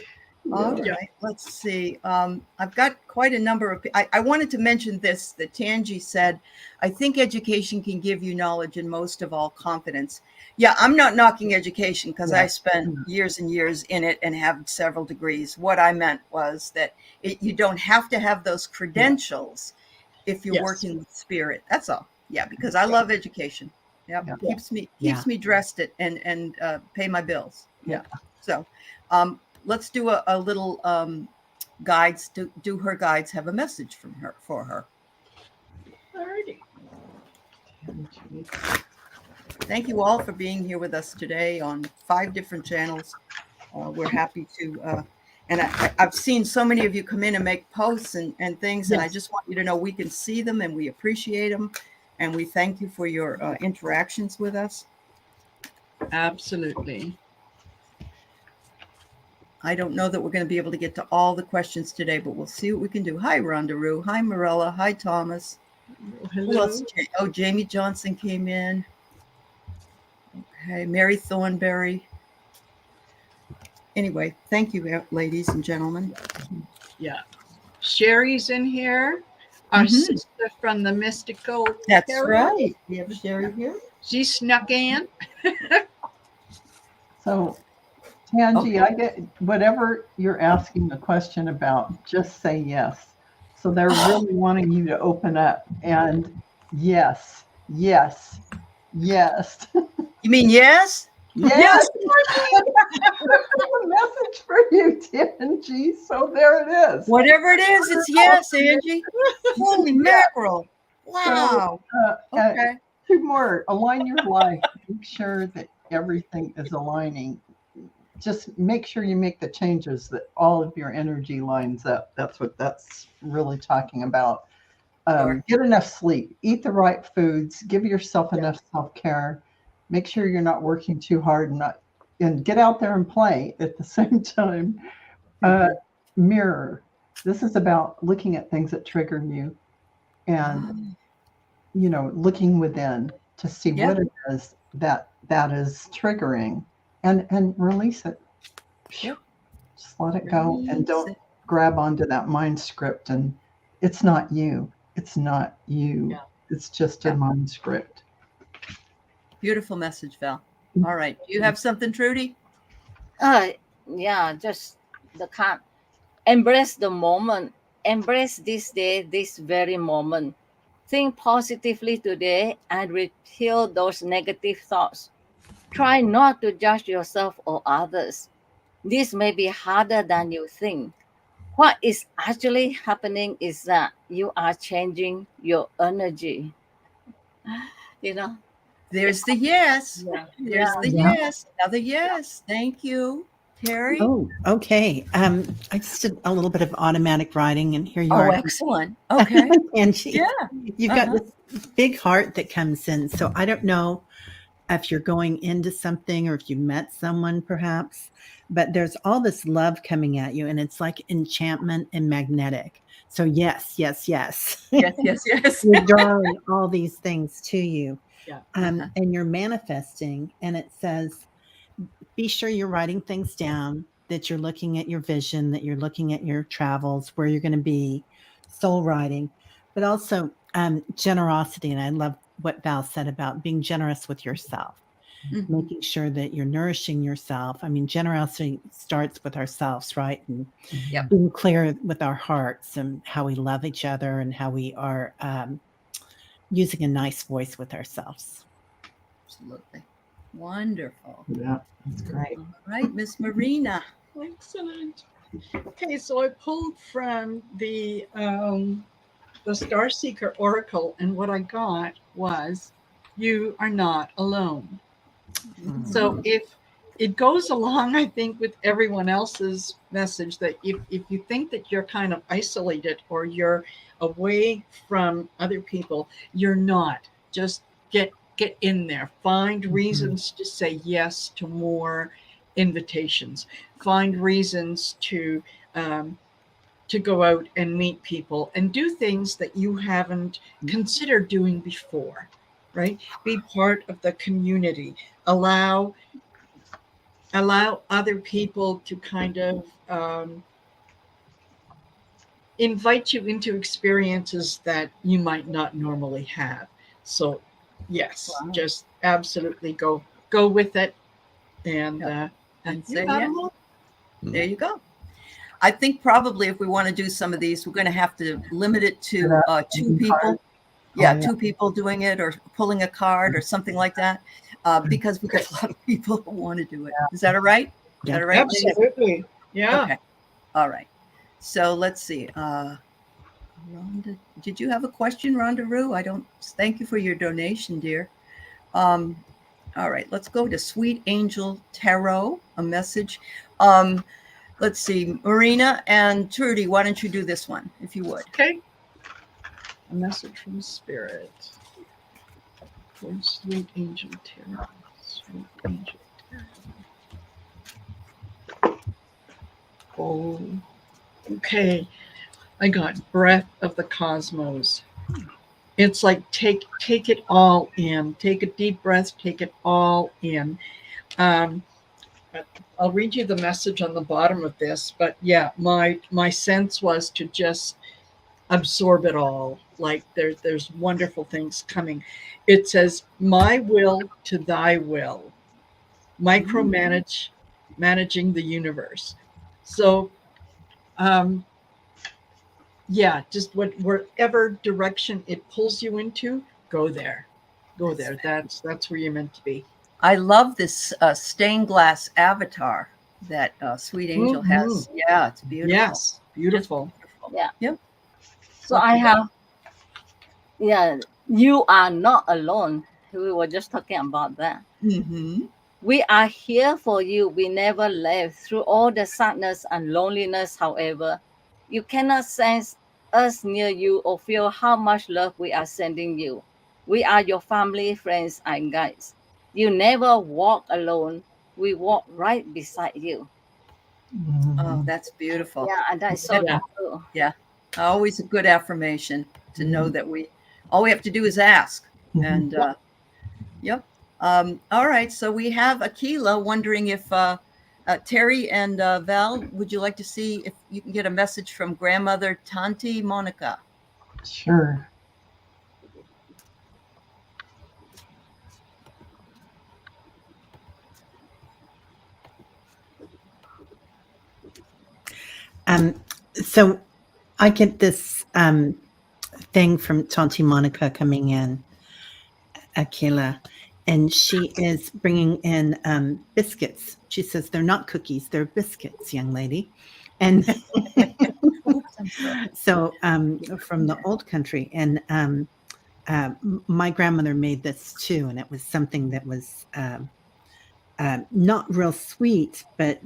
All Yeah. right, let's see. I've got quite a number of. I wanted to mention this that Tanji said. I think education can give you knowledge and most of all confidence. Yeah, I'm not knocking education because I spent years and years in it and have several degrees. What I meant was that you don't have to have those credentials if you're Yes. working with spirit. That's all. Yeah, because I love education. Yep. Yeah. Keeps me dressed it and pay my bills. Yeah. So let's do a little guides. Do her guides have a message from her for her? Alrighty. Thank you all for being here with us today on 5 different channels. We're happy to, and I've seen so many of you come in and make posts and things, and I just want you to know we can see them and we appreciate them, and we thank you for your interactions with us. Absolutely. I don't know that we're going to be able to get to all the questions today, but we'll see what we can do. Hi, Rondaroo. Hi, Marilla. Hi, Thomas. Hello. Who else? Oh, Jamie Johnson came in. Okay, Mary Thornberry. Anyway, thank you, ladies and gentlemen. Yeah. Sherry's in here. Our sister from the mystical. That's Teri. right. We have Sherry here. She snuck in. So, Tanji, I get whatever you're asking a question about, just say yes. So they're really wanting you to open up and yes, yes, yes. You mean yes? Yes. A message for you, Tanji. So there it is. Whatever it is, it's yes, Angie. Holy mackerel. Wow. Okay. 2 more. Align your life. Make sure that everything is aligning. Just make sure you make the changes that all of your energy lines up. That's what that's really talking about. Get enough sleep. Eat the right foods. Give yourself enough self-care. Make sure you're not working too hard and get out there and play at the same time. Mirror. This is about looking at things that trigger you and looking within to see what it is that is triggering and release it. Just let it go and don't grab onto that mind script. And it's not you. It's not you. It's just a mind script. Beautiful message, Val. All right. Do you have something, Trudy? Yeah, just the kind. Embrace the moment. Embrace this day, this very moment. Think positively today and repeal those negative thoughts. Try not to judge yourself or others. This may be harder than you think. What is actually happening is that you are changing your energy. There's the yes. There's the Yeah. yes. Another yes. Thank you, Teri. Oh, okay. I just did a little bit of automatic writing, and here you are. Excellent. Okay. And you've got this big heart that comes in. So I don't know if you're going into something or if you met someone perhaps, but there's all this love coming at you, and it's like enchantment and magnetic. So yes, yes, yes. Yes. You're drawing all these things to you. Yeah. And you're manifesting, and it says, be sure you're writing things down, that you're looking at your vision, that you're looking at your travels, where you're going to be, soul writing, but also generosity. And I love what Val said about being generous with yourself. Mhm. making sure that you're nourishing yourself. I mean, generosity starts with ourselves, right? And Yep. being clear with our hearts and how we love each other and how we are using a nice voice with ourselves. Absolutely. Wonderful. Yeah, that's great. All right, Miss Marina. Excellent. Okay, so I pulled from the Star Seeker Oracle, and what I got was, "You are not alone." So Mhm. if it goes along, I think, with everyone else's message that if you think that you're kind of isolated or you're away from other people, you're not. Just get in there. Find reasons to say yes to more invitations. Find reasons to go out and meet people and do things that you haven't considered doing before, right? Be part of the community. Allow other people to kind of invite you into experiences that you might not normally have. So yes, Wow. just absolutely go with it, and Yep. And you're say not yes. alone. There you go. I think probably if we want to do some of these, we're going to have to limit it to two people. Yeah, Oh, yeah. two people doing it or pulling a card or something like that, because we got a lot of people who want to do it. Is that all right? Is that all right, ladies? Absolutely. Yeah. Okay. All right. So let's see. Rhonda, did you have a question, Rhonda Rue? I don't. Thank you for your donation, dear. All right. Let's go to Sweet Angel Tarot. A message. Let's see. Marina and Trudy, why don't you do this one, if you would? Okay. A message from Spirit for Sweet Angel Teri. Sweet Angel Teri. Oh, okay. I got Breath of the Cosmos. It's like take it all in. Take a deep breath. Take it all in. Um, I'll read you the message on the bottom of this, but yeah, my sense was to just absorb it all. Like there's wonderful things coming. It says, "My will to thy will." Managing the universe. So um, yeah, just whatever direction it pulls you into, go there. Go there. That's where you're meant to be. I love this stained glass avatar that Sweet Angel has. Yeah, it's beautiful. Yes, beautiful. Just beautiful. Yeah. Yep. So I have, yeah, you are not alone. We were just talking about that. Mm-hmm. We are here for you. We never left. Through all the sadness and loneliness, however, you cannot sense us near you or feel how much love we are sending you. We are your family, friends, and guides. You never walk alone. We walk right beside you. Oh, that's beautiful. Yeah, and that's so Yeah. true. Yeah. Always a good affirmation to know that all we have to do is ask. And yep. All right. So we have Aquila wondering if Teri and Val, would you like to see if you can get a message from grandmother Tanti Monica? Sure. So I get this thing from Tanti Monica coming in, Aquila, and she is bringing in biscuits. She says they're not cookies, they're biscuits, young lady. And Oops, I'm sorry. so from the old country. And my grandmother made this too, and it was something that was not real sweet, but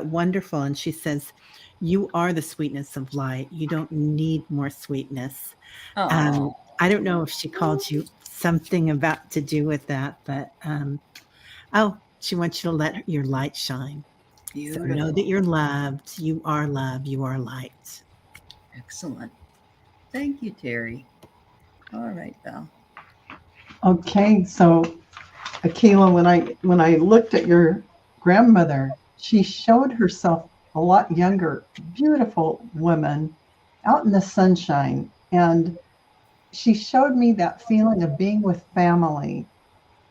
wonderful. And she says, "You are the sweetness of light. You don't need more sweetness." Oh, I don't know if she called you something about to do with that, but she wants you to let your light shine. So know beautiful. that you're loved. You are love. You are light. Excellent. Thank you, Teri. All right, Val. Okay, so Akila, when I looked at your grandmother, she showed herself a lot younger, beautiful woman out in the sunshine, and she showed me that feeling of being with family.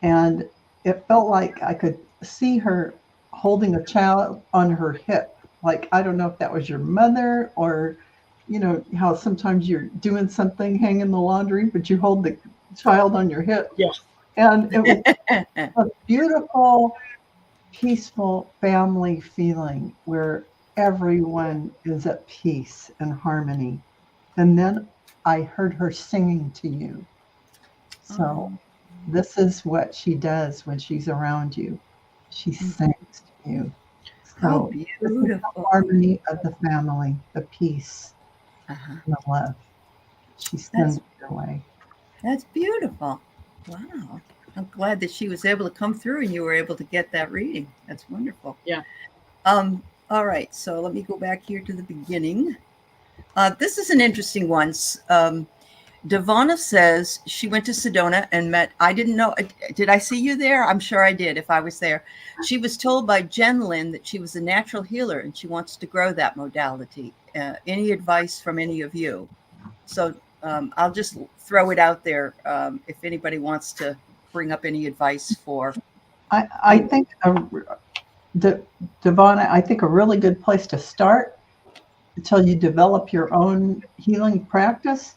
And it felt like I could see her holding a child on her hip. Like, I don't know if that was your mother, or, how sometimes you're doing something, hanging the laundry, but you hold the child on your hip. Yeah. And it was a beautiful, peaceful family feeling where everyone is at peace and harmony. And then I heard her singing to you. So this is what she does when she's around you. She sings to you. Oh, So this is the beautiful. harmony of the family, the peace, Uh-huh. and the love. She That's sends it your way. that's beautiful. Wow. I'm glad that she was able to come through and you were able to get that reading. That's wonderful. Yeah. All right. So let me go back here to the beginning. This is an interesting one. Devonna says she went to Sedona and met, I didn't know, did I see you there? I'm sure I did if I was there. She was told by Jen Lynn that she was a natural healer and she wants to grow that modality. Any advice from any of you? So I'll just throw it out there if anybody wants to bring up any advice for. I think, Devonna, I think a really good place to start until you develop your own healing practice,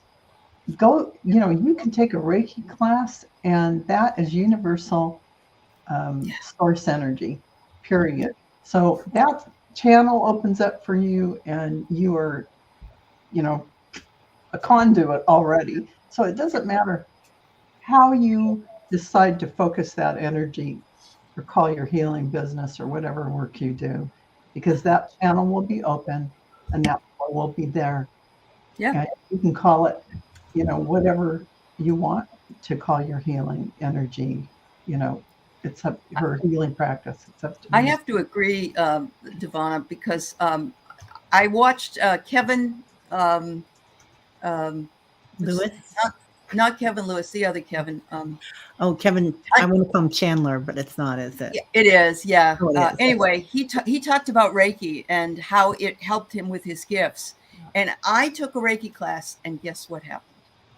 you can take a Reiki class, and that is universal source energy, period. So that channel opens up for you, and you are, a conduit already. So it doesn't matter how you decide to focus that energy or call your healing business or whatever work you do, because that channel will be open and that flow will be there. Yeah. And you can call it, whatever you want to call your healing energy. It's up her healing practice. It's up to I me. have to agree, Devonna, because I watched Kevin Lewis. not Kevin Lewis, the other Kevin. Oh, Kevin, I want to call him Chandler, but it's not, is it? Yeah, it is, yeah. Oh, it is. Anyway, he talked about Reiki and how it helped him with his gifts. And I took a Reiki class, and guess what happened?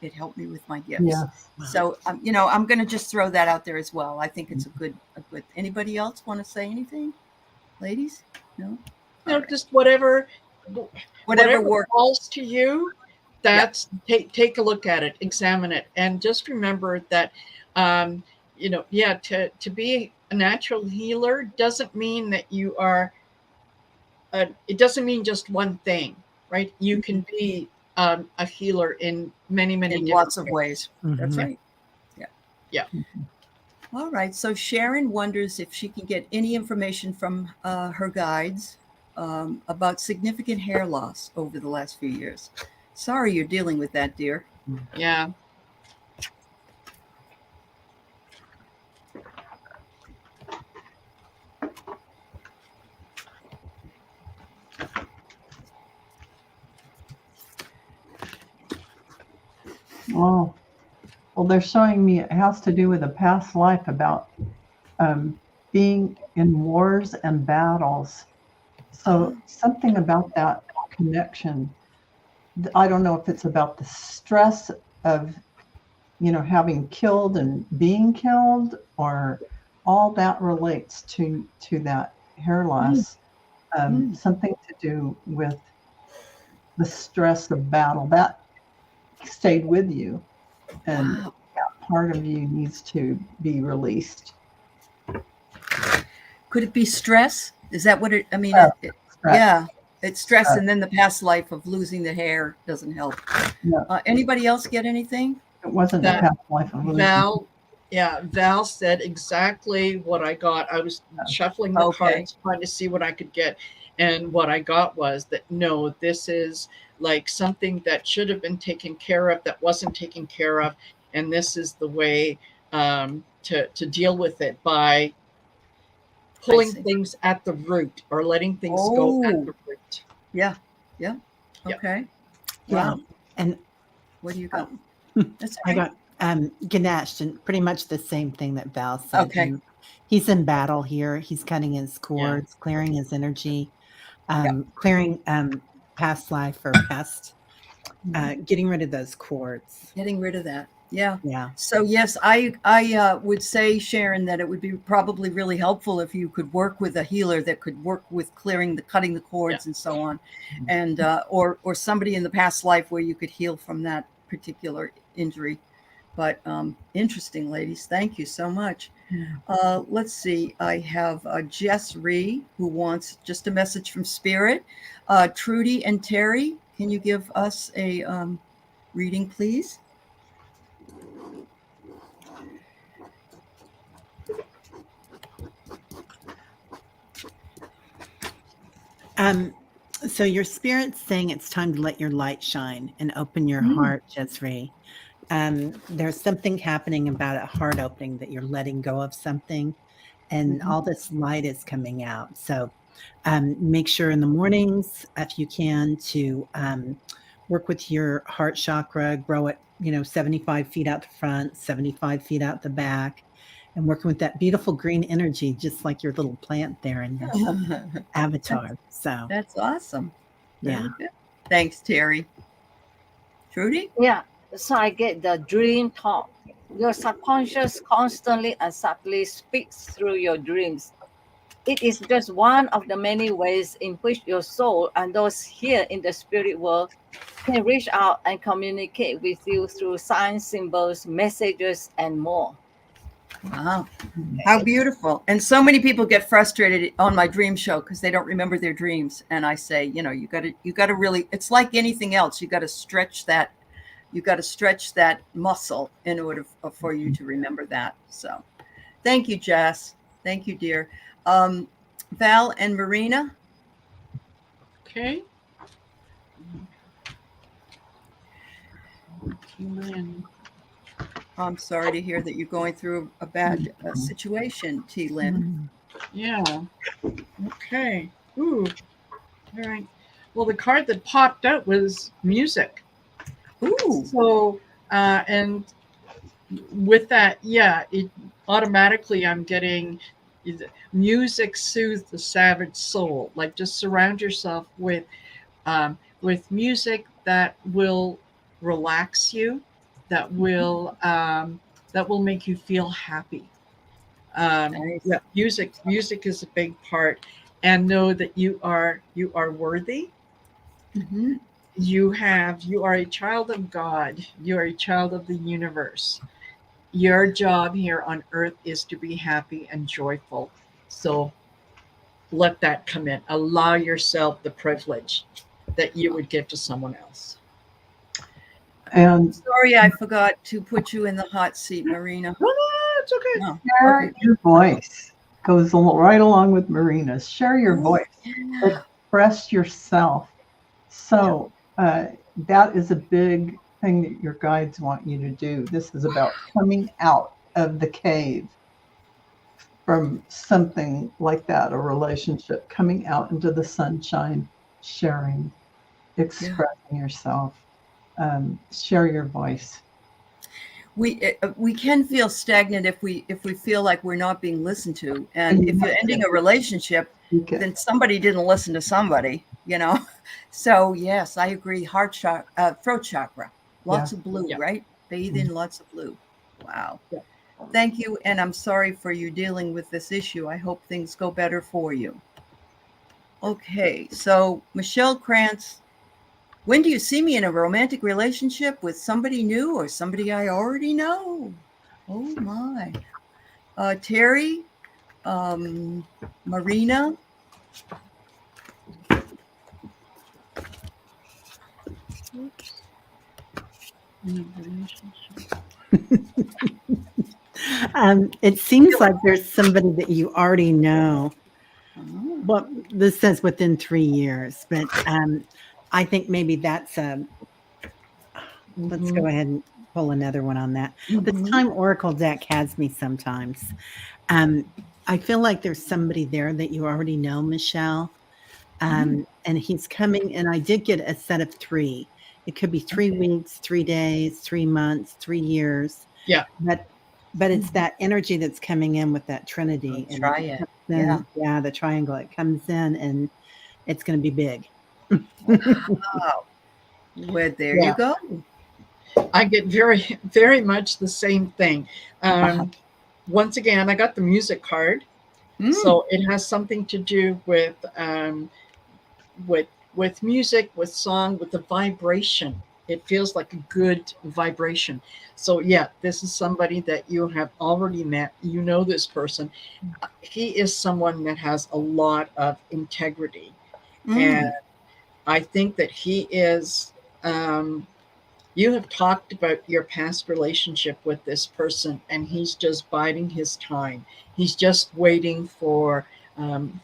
It helped me with my gifts. Yes. So, I'm going to just throw that out there as well. I think it's a good. Anybody else want to say anything, ladies? No. Just whatever works. falls to you. That's take a look at it, examine it, and just remember that, to be a natural healer doesn't mean that you are. It doesn't mean just one thing, right? You can be a healer in many In different lots of ways. That's Mhm. right. Yeah. Yeah. All right. So Sharon wonders if she can get any information from her guides about significant hair loss over the last few years. Sorry you're dealing with that, dear. Yeah. Oh, well, they're showing me it has to do with a past life about being in wars and battles. So something about that connection. I don't know if it's about the stress of, having killed and being killed, or all that relates to that hair loss. Something to do with the stress of battle that stayed with you, and Wow. that part of you needs to be released. Could it be stress? Is that what it? I mean, Stress. yeah, it's stress, and then the past life of losing the hair doesn't help. No, Anybody else get anything? it wasn't a That past life of losing. Val said exactly what I got. I was shuffling the cards, trying to see what I could get. And what I got was that, no, this is like something that should have been taken care of that wasn't taken care of. And this is the way to deal with it, by pulling things at the root, or letting things go at the root. Yeah. Okay. Yeah. Wow. And what do you got? I got Ganesh, and pretty much the same thing that Val said. Okay. He's in battle here. He's cutting his cords, clearing his energy, clearing past life or past, getting rid of those cords. Getting rid of that. Yeah. Yeah. So yes, I would say, Sharon, that it would be probably really helpful if you could work with a healer that could work with cutting the cords and so on, and or somebody in the past life where you could heal from that particular injury. But interesting, ladies. Thank you so much. Let's see. I have Jess Ree, who wants just a message from Spirit. Trudy and Teri, can you give us a reading, please? So your spirit's saying it's time to let your light shine and open your Mm. heart, Jezreel. There's something happening about a heart opening, that you're letting go of something, and Mhm. all this light is coming out. So make sure in the mornings, if you can, to work with your heart chakra, grow it, 75 feet out the front, 75 feet out the back, and working with that beautiful green energy, just like your little plant there in your avatar. So, That's awesome. yeah. Very good. Thanks, Teri. Trudy? Yeah. So I get the dream talk. Your subconscious constantly and subtly speaks through your dreams. It is just one of the many ways in which your soul and those here in the spirit world can reach out and communicate with you through signs, symbols, messages, and more. Wow. How beautiful. And so many people get frustrated on my dream show because they don't remember their dreams. And I say, you gotta really, it's like anything else. You gotta stretch that muscle in order for you to remember that. So thank you, Jess. Thank you, dear. Val and Marina. Okay. Lynn. I'm sorry to hear that you're going through a bad situation, T. Lynn. Yeah. Okay. Ooh. All right. Well, the card that popped up was music. Ooh. So, and with that, yeah, it automatically I'm getting music soothes the savage soul. Like, just surround yourself with music that will relax you, that will make you feel happy. Nice. Yeah, music is a big part, and know that you are worthy. Mm-hmm. You are a child of God. You are a child of the universe. Your job here on earth is to be happy and joyful. So let that come in. Allow yourself the privilege that you would give to someone else. And Sorry, I forgot to put you in the hot seat, Marina. No, it's okay. No. share Okay. your voice. Goes right along with Marina's. Share your voice. Yeah. Express yourself. So that is a big thing that your guides want you to do. This is about coming out of the cave from something like that, a relationship, coming out into the sunshine, sharing, expressing yourself, share your voice. We can feel stagnant if we feel like we're not being listened to, and And if you you're have ending to a relationship, speak it. then somebody didn't listen to somebody, So yes, I agree. Heart chakra, throat chakra, lots Yeah. of blue, Yeah. right? Bathe in lots of blue. Wow. Yeah. Thank you, and I'm sorry for you dealing with this issue. I hope things go better for you. Okay, so Michelle Krantz, when do you see me in a romantic relationship with somebody new or somebody I already know? Oh my. Teri, Marina. Oops. In a relationship. It seems like there's somebody that you already know. Oh, Well, this says within 3 years, but I think maybe that's let's Mhm. go ahead and pull another one on that. This mhm. time Oracle deck has me sometimes. I feel like there's somebody there that you already know, Michelle. And he's coming, and I did get a set of 3. It could be 3 weeks, 3 days, 3 months, 3 years. Yeah. But it's that energy that's coming in with that Oh, trinity, and it try it. comes Yeah. in, yeah, the triangle. It comes in, and it's gonna be big. Wow. Well, there you Yeah. go. I get very, very much the same thing. Uh-huh. Once again, I got the music card, Mm, so it has something to do with with music, with song, with the vibration. It feels like a good vibration. So yeah, this is somebody that you have already met. You know this person. He is someone that has a lot of integrity, and mm. I think that he is. Um, you have talked about your past relationship with this person, and he's just biding his time. He's just waiting for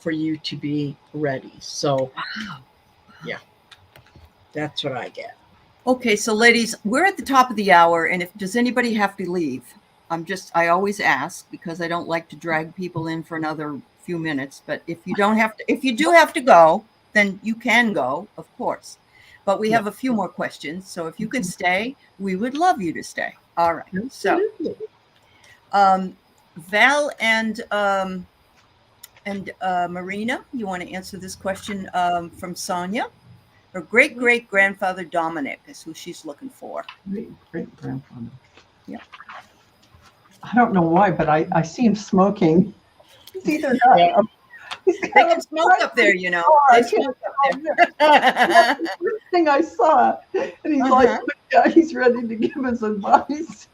you to be ready. So yeah, that's what I get. Okay, so ladies, we're at the top of the hour, and if does anybody have to leave? I always ask because I don't like to drag people in for another few minutes. But if you don't have to, if you do have to go, then you can go, of course. But we Yeah, have a few more questions, so if you can stay, we would love you to stay. All right. So, absolutely. Val and Marina, you want to answer this question from Sonia? Her great great grandfather Dominic is who she's looking for. Great grandfather. Yeah. I don't know why, but I see him smoking. He's either Yeah. not. He's They kind can of smoke up there, you know. I They can't smoke up tell. there. That's the first thing I saw, and he's like, Uh-huh. yeah, he's ready to give us advice.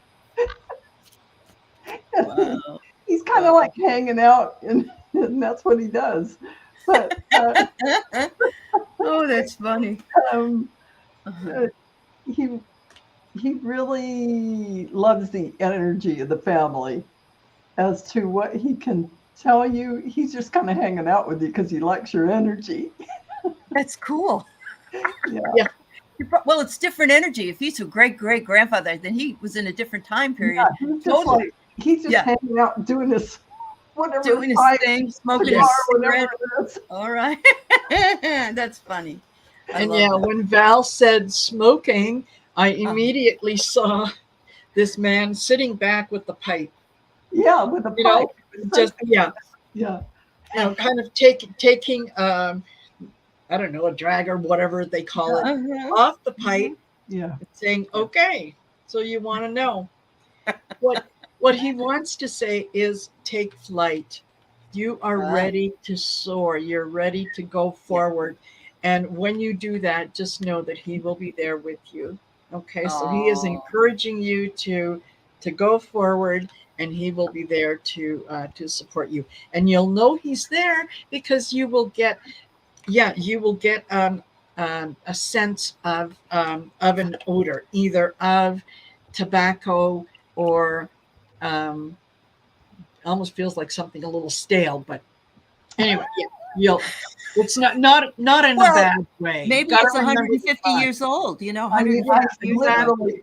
Wow. He's kind of Wow. like hanging out, and that's what he does. But Oh, that's funny. um, Uh-huh. uh, he he really loves the energy of the family. As to what he can tell you, he's just kind of hanging out with you because he likes your energy. That's cool. Yeah, Yeah. Well, it's different energy. If he's a great great grandfather, then he was in a different time period. he's just Totally. like he's just Yeah. hanging out doing this whatever Doing his pipe, thing, smoking cigar, his whatever cigarette. it is. All right. That's funny. I And love yeah, that. when Val said smoking, I Uh-huh. immediately saw this man sitting back with the pipe. Yeah, with a You pipe. know, just yeah, Yeah, kind of taking I don't know, a drag or whatever they call it Uh-huh. off the pipe yeah. and saying, "Okay, so you want to know what he wants to say is take flight. You are Right. ready to soar. You're ready to go forward. And when you do that, just know that he will be there with you. Okay, so he is Oh, encouraging you to go forward, and he will be there to support you. And you'll know he's there because you will get a sense of an odor, either of tobacco or um, almost feels like something a little stale. But anyway, yeah, you'll. It's not in a well, bad way. maybe Got to it's remember the 150 time. years old, you know, I mean, 150 I years old. literally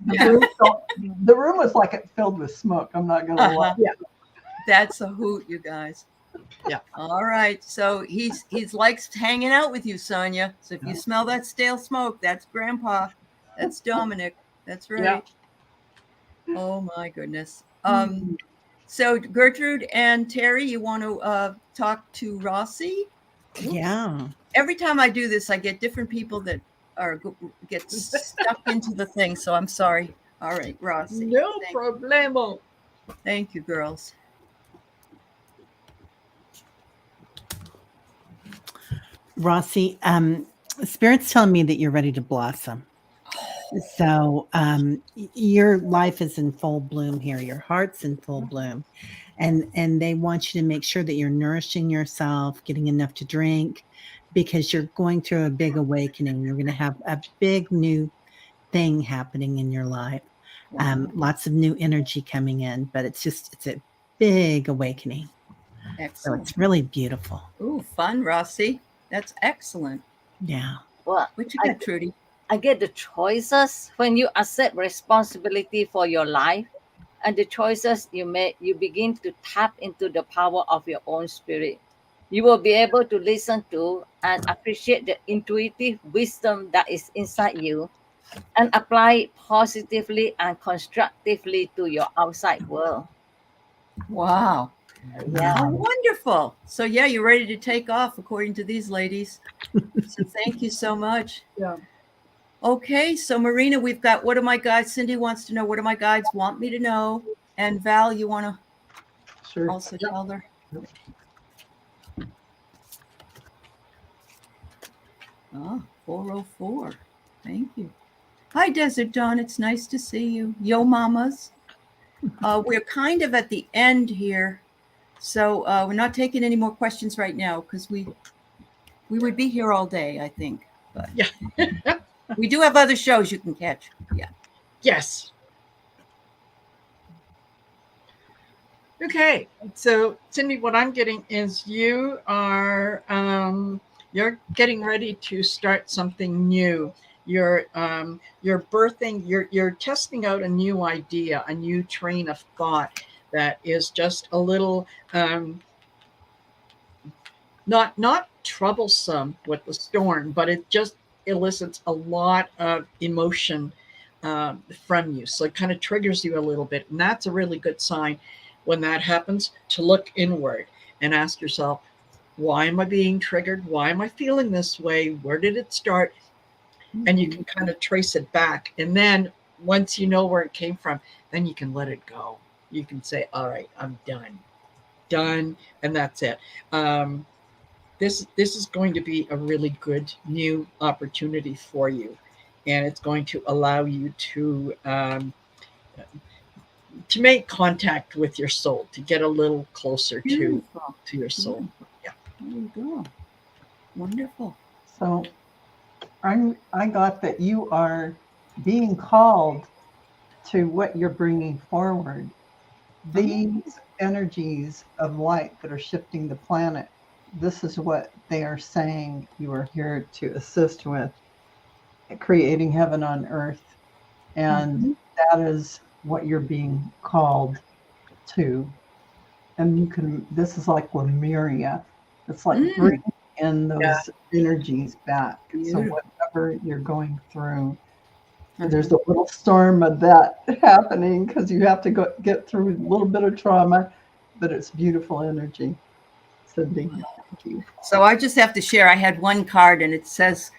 the room was like it filled with smoke. I'm not gonna lie. Uh-huh. Yeah, That's a hoot, you guys. yeah, All right. So he's likes hanging out with you, Sonia. So if you smell that stale smoke, that's Grandpa. That's Dominic. That's yeah. right. Oh my goodness. So Gertrude and Teri, you want to talk to Rossi? Oops. Yeah. Every time I do this, I get different people that get stuck into the thing. So I'm sorry. All right, Rossi. No problemo. Thank you, girls. Rossi, Spirit's telling me that you're ready to blossom. So your life is in full bloom here. Your heart's in full bloom. And they want you to make sure that you're nourishing yourself, getting enough to drink, because you're going through a big awakening. You're going to have a big new thing happening in your life. Wow. Lots of new energy coming in, but it's a big awakening. So Excellent. it's really beautiful. Ooh, fun, Rossi. That's excellent. Yeah. Well, What you got, Trudy? I get the choices when you accept responsibility for your life and the choices you make, you begin to tap into the power of your own spirit. You will be able to listen to and appreciate the intuitive wisdom that is inside you and apply it positively and constructively to your outside world. Wow. Yeah. How wonderful. So yeah, you're ready to take off according to these ladies. So thank you so much. Yeah. Okay, so Marina, we've got what do my guides, Cindy wants to know what do my guides want me to know? And Val, you want to Sure. also tell her? Oh, 404. Thank you. Hi, Desert Dawn. It's nice to see you. Yo, mamas. We're kind of at the end here, so we're not taking any more questions right now because we would be here all day, I think. But Yeah. we do have other shows you can catch. Yeah. Yes. Okay, so Cindy, what I'm getting is you are you're getting ready to start something new. You're birthing. You're testing out a new idea, a new train of thought that is just a little not troublesome with the storm, but it just elicits a lot of emotion from you. So it kind of triggers you a little bit. And that's a really good sign when that happens to look inward and ask yourself, why am I being triggered? Why am I feeling this way? Where did it start? And you can kind of trace it back. And then once you know where it came from, then you can let it go. You can say, all right, I'm done. And that's it. This is going to be a really good new opportunity for you, and it's going to allow you to make contact with your soul, to get a little closer Beautiful. to your soul. Beautiful. Yeah. There you go. Wonderful. So I got that you are being called to what you're bringing forward. These energies of light that are shifting the planet, this is what they are saying you are here to assist with, creating heaven on earth. And that is what you're being called to. And you can, this is like Lemuria. It's like bringing in those energies back. So Beautiful. whatever you're going through, there's a little storm of that happening because you have to get through a little bit of trauma, but it's beautiful energy. Cindy, thank you. So I just have to share. I had one card and it says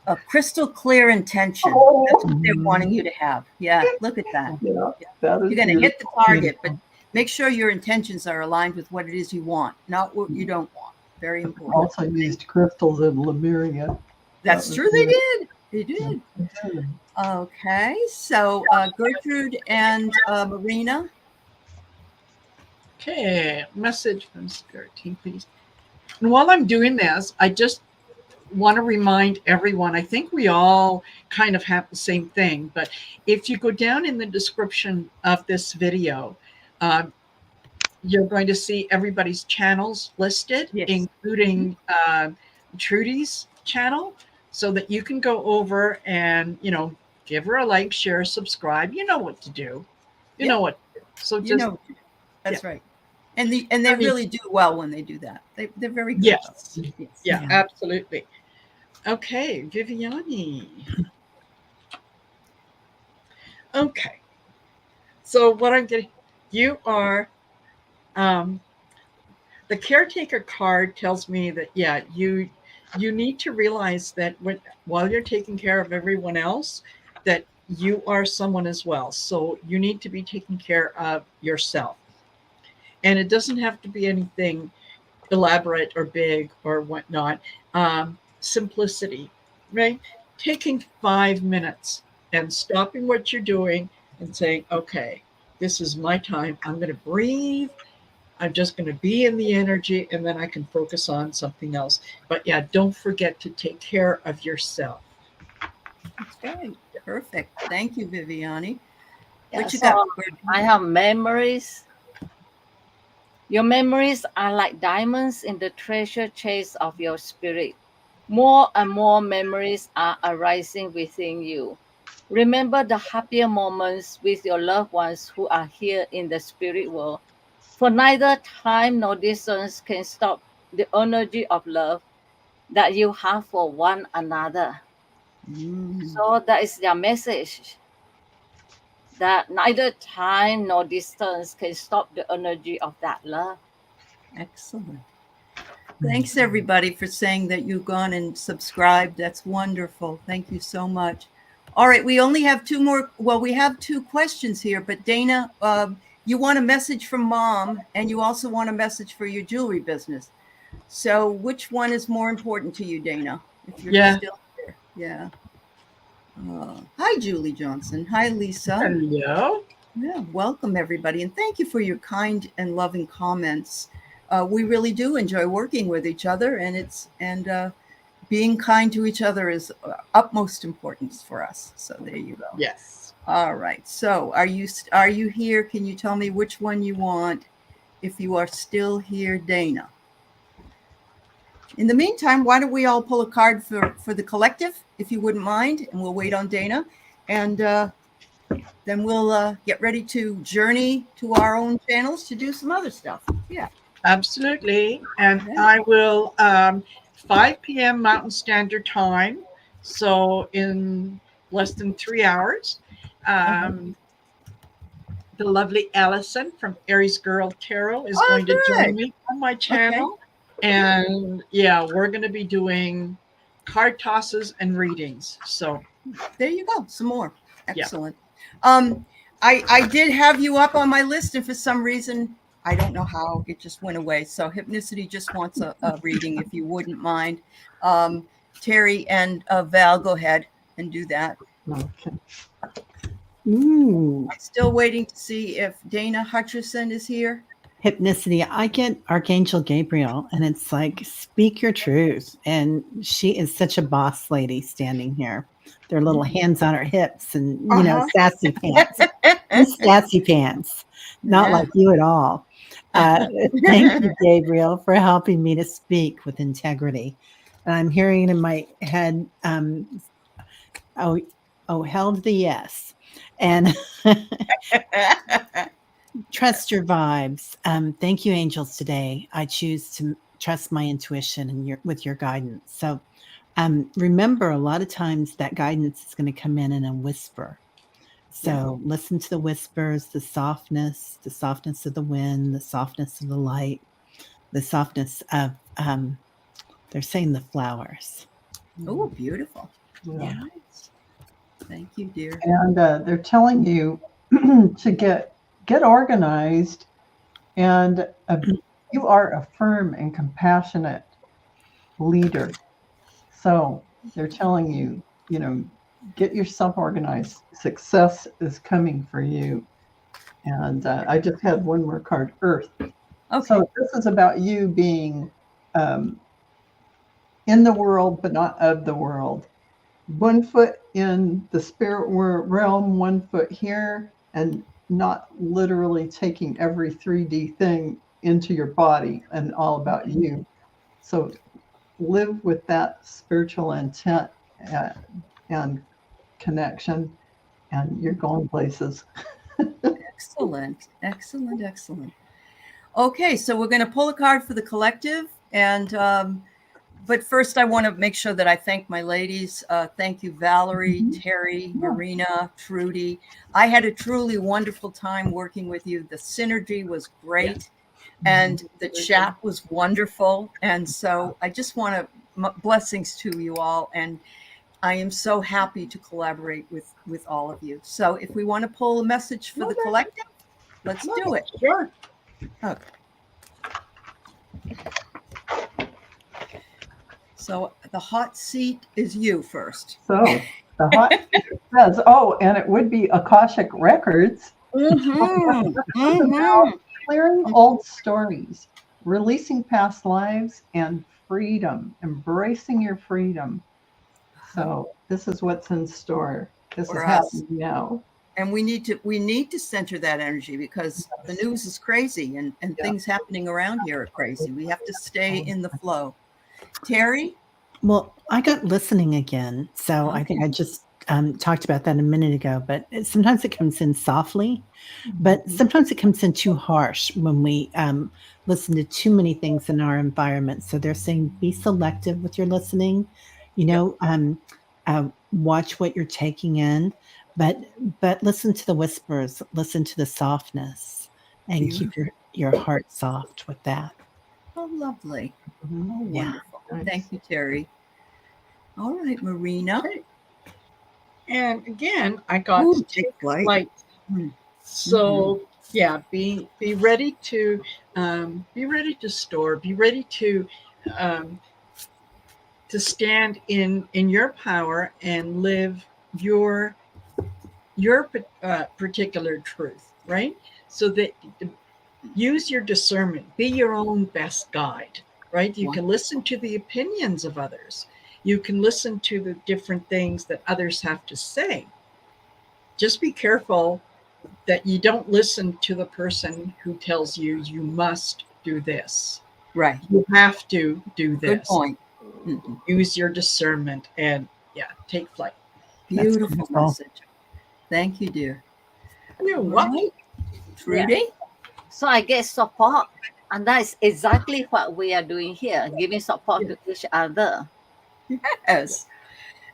a crystal clear intention. That's what they're wanting you to have. Yeah, look at that. Yeah, that is You're going to hit the beautiful. target, but make sure your intentions are aligned with what it is you want, not what you don't want. Very important. Also used crystals in Lemuria. That's true. They did. They did. Good. Okay. So Gertrude and Marina. Okay, message from Gertrude, please. And while I'm doing this, I just want to remind everyone, I think we all kind of have the same thing, but if you go down in the description of this video, you're going to see everybody's channels listed, Yes. including Trudy's channel, so that you can go over and, give her a like, share, subscribe. You know what to do. You know what to do. So just, that's right. And they really do well when they do that. They're very good. Yes. Yes. Yeah, absolutely. Okay, Viviani. Okay. So what I'm getting, you are, the caretaker card tells me that, you need to realize that while you're taking care of everyone else, that you are someone as well. So you need to be taking care of yourself. And it doesn't have to be anything elaborate or big or whatnot. Simplicity, right? Taking 5 minutes and stopping what you're doing and saying, okay, this is my time. I'm going to breathe. I'm just going to be in the energy, and then I can focus on something else. But yeah, don't forget to take care of yourself. That's right. Perfect. Thank you, Viviani. Yeah, What you so got? I have memories. Your memories are like diamonds in the treasure chest of your spirit. More and more memories are arising within you. Remember the happier moments with your loved ones who are here in the spirit world. For neither time nor distance can stop the energy of love that you have for one another. So that is their message. That neither time nor distance can stop the energy of that love. Excellent. Thanks everybody for saying that you've gone and subscribed. That's wonderful. Thank you so much. All right, we only have two more. Well, we have two questions here, but Dana, you want a message from Mom, and you also want a message for your jewelry business. So, which one is more important to you, Dana? If you're still here, yeah. Hi, Julie Johnson. Hi, Lisa. Hello. Yeah, welcome everybody, and thank you for your kind and loving comments. We really do enjoy working with each other, and being kind to each other is utmost importance for us. So there you go. Yes. All right. So are you here? Can you tell me which one you want? If you are still here, Dana. In the meantime, why don't we all pull a card for the collective, if you wouldn't mind, and we'll wait on Dana, and then we'll get ready to journey to our own channels to do some other stuff. Yeah. Absolutely. And Yeah. I will 5 p.m. Mountain Standard Time. So in less than 3 hours. The lovely Allison from Aries Girl Tarot is going to join me on my channel. Okay. And yeah, we're going to be doing card tosses and readings. So there you go. Some more. Excellent. Yeah. I did have you up on my list, and for some reason, I don't know how, it just went away. So Hypnicity just wants a reading, if you wouldn't mind. Teri and Val, go ahead and do that. Okay. Ooh. I'm still waiting to see if Dana Hutcherson is here. Hypnicity. I get Archangel Gabriel, and it's like, speak your truth. And she is such a boss lady standing here. Their little hands on her hips, and sassy pants. Sassy pants. Not like you at all. Thank you, Gabriel, for helping me to speak with integrity. And I'm hearing in my head, held the yes. And trust your vibes. Thank you, angels, today. I choose to trust my intuition and with your guidance. So remember, a lot of times that guidance is going to come in a whisper. So listen to the whispers, the softness of the wind, the softness of the light, the softness of, they're saying the flowers. Oh, beautiful. Yeah. Nice. Thank you, dear. And they're telling you to get organized, and you are a firm and compassionate leader. So they're telling you, get yourself organized. Success is coming for you. And I just had one more card, Earth. Okay. So this is about you being in the world, but not of the world. 1 foot in the spirit realm, 1 foot here, and not literally taking every 3D thing into your body and all about you. So live with that spiritual intent and connection, and you're going places. Excellent. Okay, so we're going to pull a card for the collective, and but first I want to make sure that I thank my ladies. Thank you, Valerie, Teri, Marina, Trudy. I had a truly wonderful time working with you. The synergy was great, and the chat was wonderful. And so I just want to blessings to you all, and I am so happy to collaborate with all of you. So if we want to pull a message for the collective, let's do it. Sure. Okay. So the hot seat is you first. So the hot seat says, and it would be Akashic Records. Clearing old stories, releasing past lives, and freedom, embracing your freedom. So this is what's in store. This is happening now. And we need to center that energy, because the news is crazy, and things happening around here are crazy. We have to stay in the flow. Teri? Well, I got listening again. So I think I just talked about that a minute ago, but sometimes it comes in softly, but sometimes it comes in too harsh when we listen to too many things in our environment. So they're saying, be selective with your listening, watch what you're taking in, but listen to the whispers, listen to the softness, and keep your heart soft with that. Oh, lovely. Mhm. Oh, Yeah. wonderful. Nice. Thank you, Teri. All right, Marina. Okay. And again, I got Ooh, to take take flight. flight. Mm. So yeah, be ready to store. Be ready um, to stand in your power and live your particular truth, right? So that use your discernment, be your own best guide, right? You can listen to the opinions of others, you can listen to the different things that others have to say. Just be careful that you don't listen to the person who tells you you must do this, Right. you have to do Good this. point. Mhm. Use your discernment and take flight. Beautiful wonderful. message. Thank you, dear. You All what? right, Trudy. So I get support, and that is exactly what we are doing here, giving support to each other. Yes,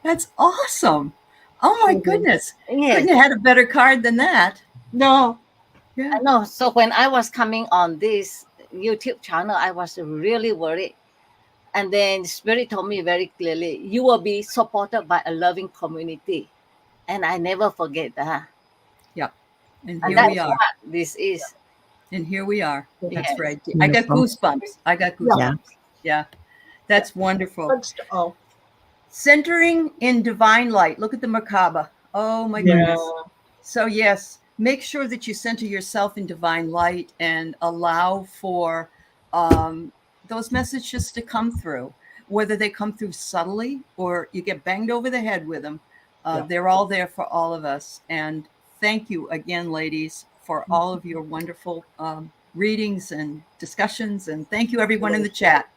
that's awesome. Oh my goodness. Yes, Couldn't have had a better card than that. No. Yeah. I know. So when I was coming on this YouTube channel, I was really worried. And then Spirit told me very clearly, you will be supported by a loving community. And I never forget that. Yep. And And here we that's are. what this is. And here we are. That's Yes. right. I got Beautiful. goosebumps. I got Yeah. goosebumps. Yeah. That's wonderful. Hugs to all. Centering in divine light. Look at the Merkaba. Oh my Yeah. goodness. So yes, make sure that you center yourself in divine light and allow for those messages to come through, whether they come through subtly or you get banged over the head with them. They're all there for all of us. And thank you again, ladies, for all of your wonderful readings and discussions. And thank you, everyone in the chat,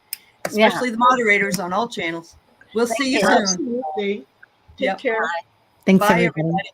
especially the moderators on all channels. We'll see you you. soon. Absolutely. Take Yep. care. Thanks, Bye, everybody. everybody.